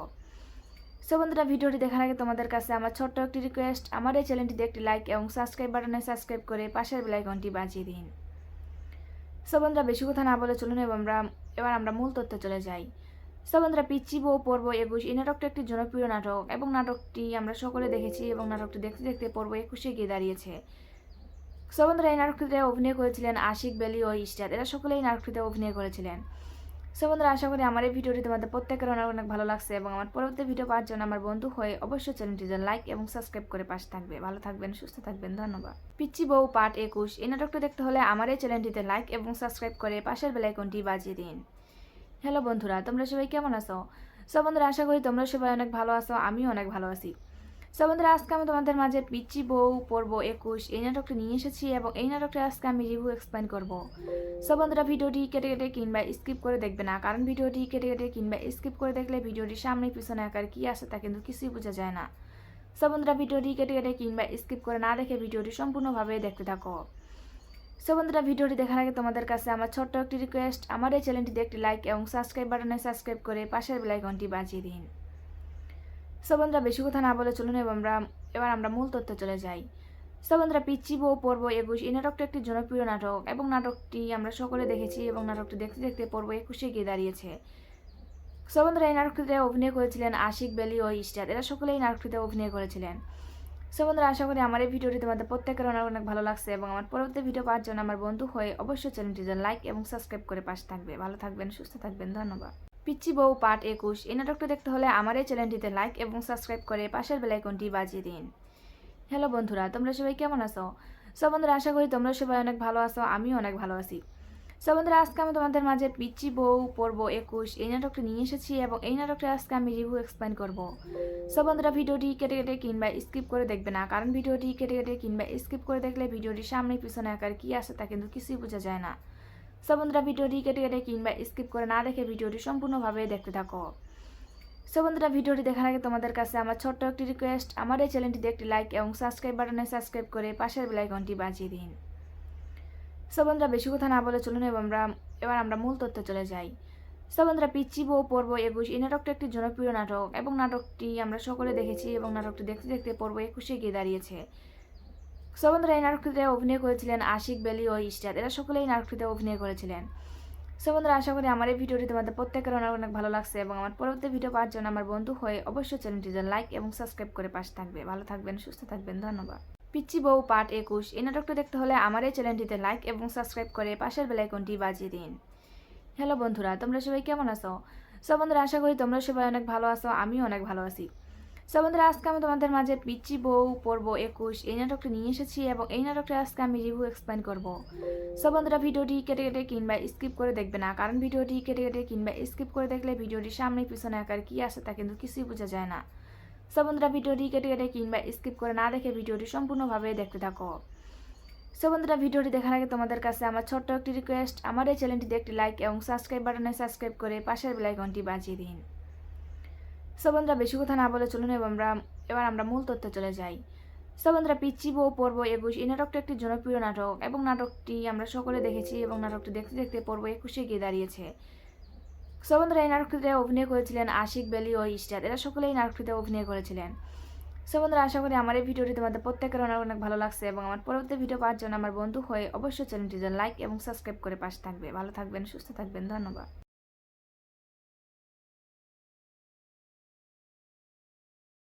[SPEAKER 1] সো বন্ধুরা, ভিডিওটি দেখার আগে তোমাদের কাছে আমার ছোট্ট একটি রিকোয়েস্ট, আমার এই চ্যানেলটিতে একটি লাইক এবং সাবস্ক্রাইব বাটনে সাবস্ক্রাইব করে পাশের বেল আইকনটি বাজিয়ে দিন। সো বন্ধুরা বেশি কথা না বলে চলুন এবার আমরা মূল তথ্যে চলে যাই। সো বন্ধুরা পিচ্চি বউ পর্ব 21 এই নাটকটি একটি জনপ্রিয় নাটক এবং নাটকটি আমরা সকলে দেখেছি এবং নাটকটি দেখতে দেখতে পর্ব 21 গিয়ে দাঁড়িয়েছে। সো বন্ধুরা এই নাটকটিতে অভিনয় করেছিলেন আশিক, বেলি ও ইশরাত, এরা সকলেই নাটকটিতে অভিনয় করেছিলেন। সো বন্ধুরা আশা করি আমার এই ভিডিওটি তোমাদের প্রত্যেকের অনেক অনেক ভালো লাগছে এবং আমার পরবর্তী ভিডিও পাওয়ার জন্য আমার বন্ধু হয়ে অবশ্যই চ্যানেলটিতে লাইক এবং সাবস্ক্রাইব করে পাশে থাকবে। ভালো থাকবেন, সুস্থ থাকবেন, ধন্যবাদ। পিচ্চি বউ পার্ট 21 এই নাটকটি দেখতে হলে আমার এই চ্যানেলটিতে লাইক এবং সাবস্ক্রাইব করে পাশের বেল আইকনটি বাজিয়ে দিন। হ্যালো বন্ধুরা, তোমরা সবাই কেমন আছো? সো বন্ধুরা আশা করি তোমরা সবাই অনেক ভালো আছো, আমিও অনেক ভালো আছি। সো বন্ধুরা আজকে আমি তোমাদের মাঝে পিচ্চি বউ পর্ব 21 এই নাটকটি নিয়ে এসেছি এবং এই নাটকটি আজকে আমি রিভিউ এক্সপ্লেন করব। সো বন্ধুরা ভিডিওটি কেটে কেটে কিংবা স্কিপ করে দেখবে না, কারণ ভিডিওটি কেটে কেটে কিংবা স্কিপ করে দেখলে ভিডিওটির সামনে পিছনে আকার কি আছে তা কিন্তু কিছুই বোঝা যায় না। সো বন্ধুরা ভিডিওটি কেটে কেটে কিংবা স্কিপ করে না দেখে ভিডিওটি সম্পূর্ণভাবে দেখতে থাকো। সো বন্ধুরা ভিডিওটি দেখার আগে তোমাদের কাছে আমার ছোট্ট একটি রিকোয়েস্ট, আমার এই চ্যানেলটিতে একটি লাইক এবং সাবস্ক্রাইব বাটনে সাবস্ক্রাইব করে পাশের বেল আইকনটি বাজিয়ে দিন। সো বন্ধুরা বেশি কথা না বলে চলুন এবার আমরা মূল তথ্যে চলে যাই। সো বন্ধুরা পিচ্চি বউ পর্ব 21 এই নাটকটি একটি জনপ্রিয় নাটক এবং নাটকটি আমরা সকলে দেখেছি এবং নাটকটি দেখতে দেখতে পর্ব 21 গিয়ে দাঁড়িয়েছে। সো বন্ধুরা এই নাটকটিতে অভিনয় করেছিলেন আশিক, বেলি ও ইশরাত, এরা সকলেই নাটকটিতে অভিনয় করেছিলেন। সো বন্ধুরা আশা করি আমার এই ভিডিওটি তোমাদের প্রত্যেকের অনেক অনেক ভালো লাগছে এবং আমার পরবর্তী ভিডিও পাওয়ার জন্য আমার বন্ধু হয়ে অবশ্যই চ্যানেলটিতে লাইক এবং সাবস্ক্রাইব করে পাশে থাকবে। ভালো থাকবেন, সুস্থ থাকবেন, ধন্যবাদ। পিচ্চি বউ পার্ট 21 এই নাটকটি দেখতে হলে আমার এই চ্যানেলটিতে লাইক এবং সাবস্ক্রাইব করে পাশের বেল আইকনটি বাজিয়ে দিন। হ্যালো বন্ধুরা, তোমরা সবাই কেমন আছো? সো বন্ধুরা আশা করি তোমরা সবাই অনেক ভালো আছো, আমিও অনেক ভালো আছি। সো বন্ধুরা আজকে আমি তোমাদের মাঝে পিচ্চি বউ পর্ব 21 এই নাটকটি নিয়ে এসেছি এবং এই নাটকটি আজকে আমি রিভিউ এক্সপ্লেন করব। সো বন্ধুরা ভিডিওটি কেটে কেটে কিংবা স্কিপ করে দেখবে না, কারণ ভিডিওটি কেটে কেটে কিংবা স্কিপ করে দেখলে ভিডিওটির সামনে পিছনে আকার কি আছে তা কিন্তু কিছুই বোঝা যায় না। সো বন্ধুরা ভিডিওটি কেটে কেটে কিংবা স্কিপ করে না দেখে ভিডিওটি সম্পূর্ণভাবে দেখতে থাকো। সো বন্ধুরা ভিডিওটি দেখার আগে তোমাদের কাছে আমার ছোট্ট একটি রিকোয়েস্ট, আমার এই চ্যানেলটিতে একটি লাইক এবং সাবস্ক্রাইব বাটনে সাবস্ক্রাইব করে পাশের বেল আইকনটি বাজিয়ে দিন। সো বন্ধুরা বেশি কথা না বলে চলুন এবার আমরা মূল তথ্যে চলে যাই। সো বন্ধুরা পিচ্চি বউ পর্ব 21 এই নাটকটি একটি জনপ্রিয় নাটক এবং নাটকটি আমরা সকলে দেখেছি এবং নাটকটি দেখতে দেখতে পর্ব 21 গিয়ে দাঁড়িয়েছে। সো বন্ধুরা এই নাটকটিতে অভিনয় করেছিলেন আশিক, বেলি ও ইশরাত, এরা সকলেই নাটকটিতে অভিনয় করেছিলেন। সো বন্ধুরা আশা করি আমার এই ভিডিওটি তোমাদের প্রত্যেকের অনেক অনেক ভালো লাগছে এবং আমার পরবর্তী ভিডিও পাওয়ার জন্য আমার বন্ধু হয়ে অবশ্যই চ্যানেলটিতে লাইক এবং সাবস্ক্রাইব করে পাশে থাকবে। ভালো থাকবেন, সুস্থ থাকবেন, ধন্যবাদ। পিচ্চি বউ পার্ট 21 এই নাটকটি দেখতে হলে আমার এই চ্যানেলটিতে লাইক এবং সাবস্ক্রাইব করে পাশের বেল আইকনটি বাজিয়ে দিন। হ্যালো বন্ধুরা, তোমরা সবাই কেমন আছো? সো বন্ধুরা আশা করি তোমরা সবাই অনেক ভালো আছো, আমিও অনেক ভালো আছি। সো বন্ধুরা আজকে আমি তোমাদের মাঝে পিচ্চি বউ পর্ব 21 এই নাটকটি নিয়ে এসেছি এবং এই নাটকটি আজকে আমি রিভিউ এক্সপ্লেন করব। সো বন্ধুরা ভিডিওটি কেটে কেটে কিংবা স্কিপ করে দেখবে না, কারণ ভিডিওটি কেটে কেটে কিংবা স্কিপ করে দেখলে ভিডিওটির সামনে পিছনে আকার কি আছে তা কিন্তু কিছুই বোঝা যায় না। সো বন্ধুরা ভিডিওটি কেটে কেটে কিংবা স্কিপ করে না দেখে ভিডিওটি সম্পূর্ণভাবে দেখতে থাকো। সো বন্ধুরা ভিডিওটি দেখার আগে তোমাদের কাছে আমার ছোট্ট একটি রিকোয়েস্ট, আমার এই চ্যানেলটিতে একটি লাইক এবং সাবস্ক্রাইব বাটনে সাবস্ক্রাইব করে পাশের বেল আইকনটি বাজিয়ে দিন। সো বন্ধুরা বেশি কথা না বলে চলুন এবার আমরা মূল তথ্যে চলে যাই। সো বন্ধুরা পিচ্চি বউ পর্ব 21 এই নাটকটি একটি জনপ্রিয় নাটক এবং নাটকটি আমরা সকলে দেখেছি এবং নাটকটি দেখতে দেখতে পর্ব 21 গিয়ে দাঁড়িয়েছে। সো বন্ধুরা এই নাটকটিতে অভিনয় করেছিলেন আশিক, বেলি ও ইশরাত, এরা সকলেই নাটকটিতে অভিনয় করেছিলেন। সো বন্ধুরা আশা করি আমার এই ভিডিওটি তোমাদের প্রত্যেকের অনেক অনেক ভালো লাগছে এবং আমার পরবর্তী ভিডিও পাওয়ার জন্য আমার বন্ধু হয়ে অবশ্যই চ্যানেলটিতে লাইক এবং সাবস্ক্রাইব করে পাশে থাকবে। ভালো থাকবেন, সুস্থ থাকবেন, ধন্যবাদ।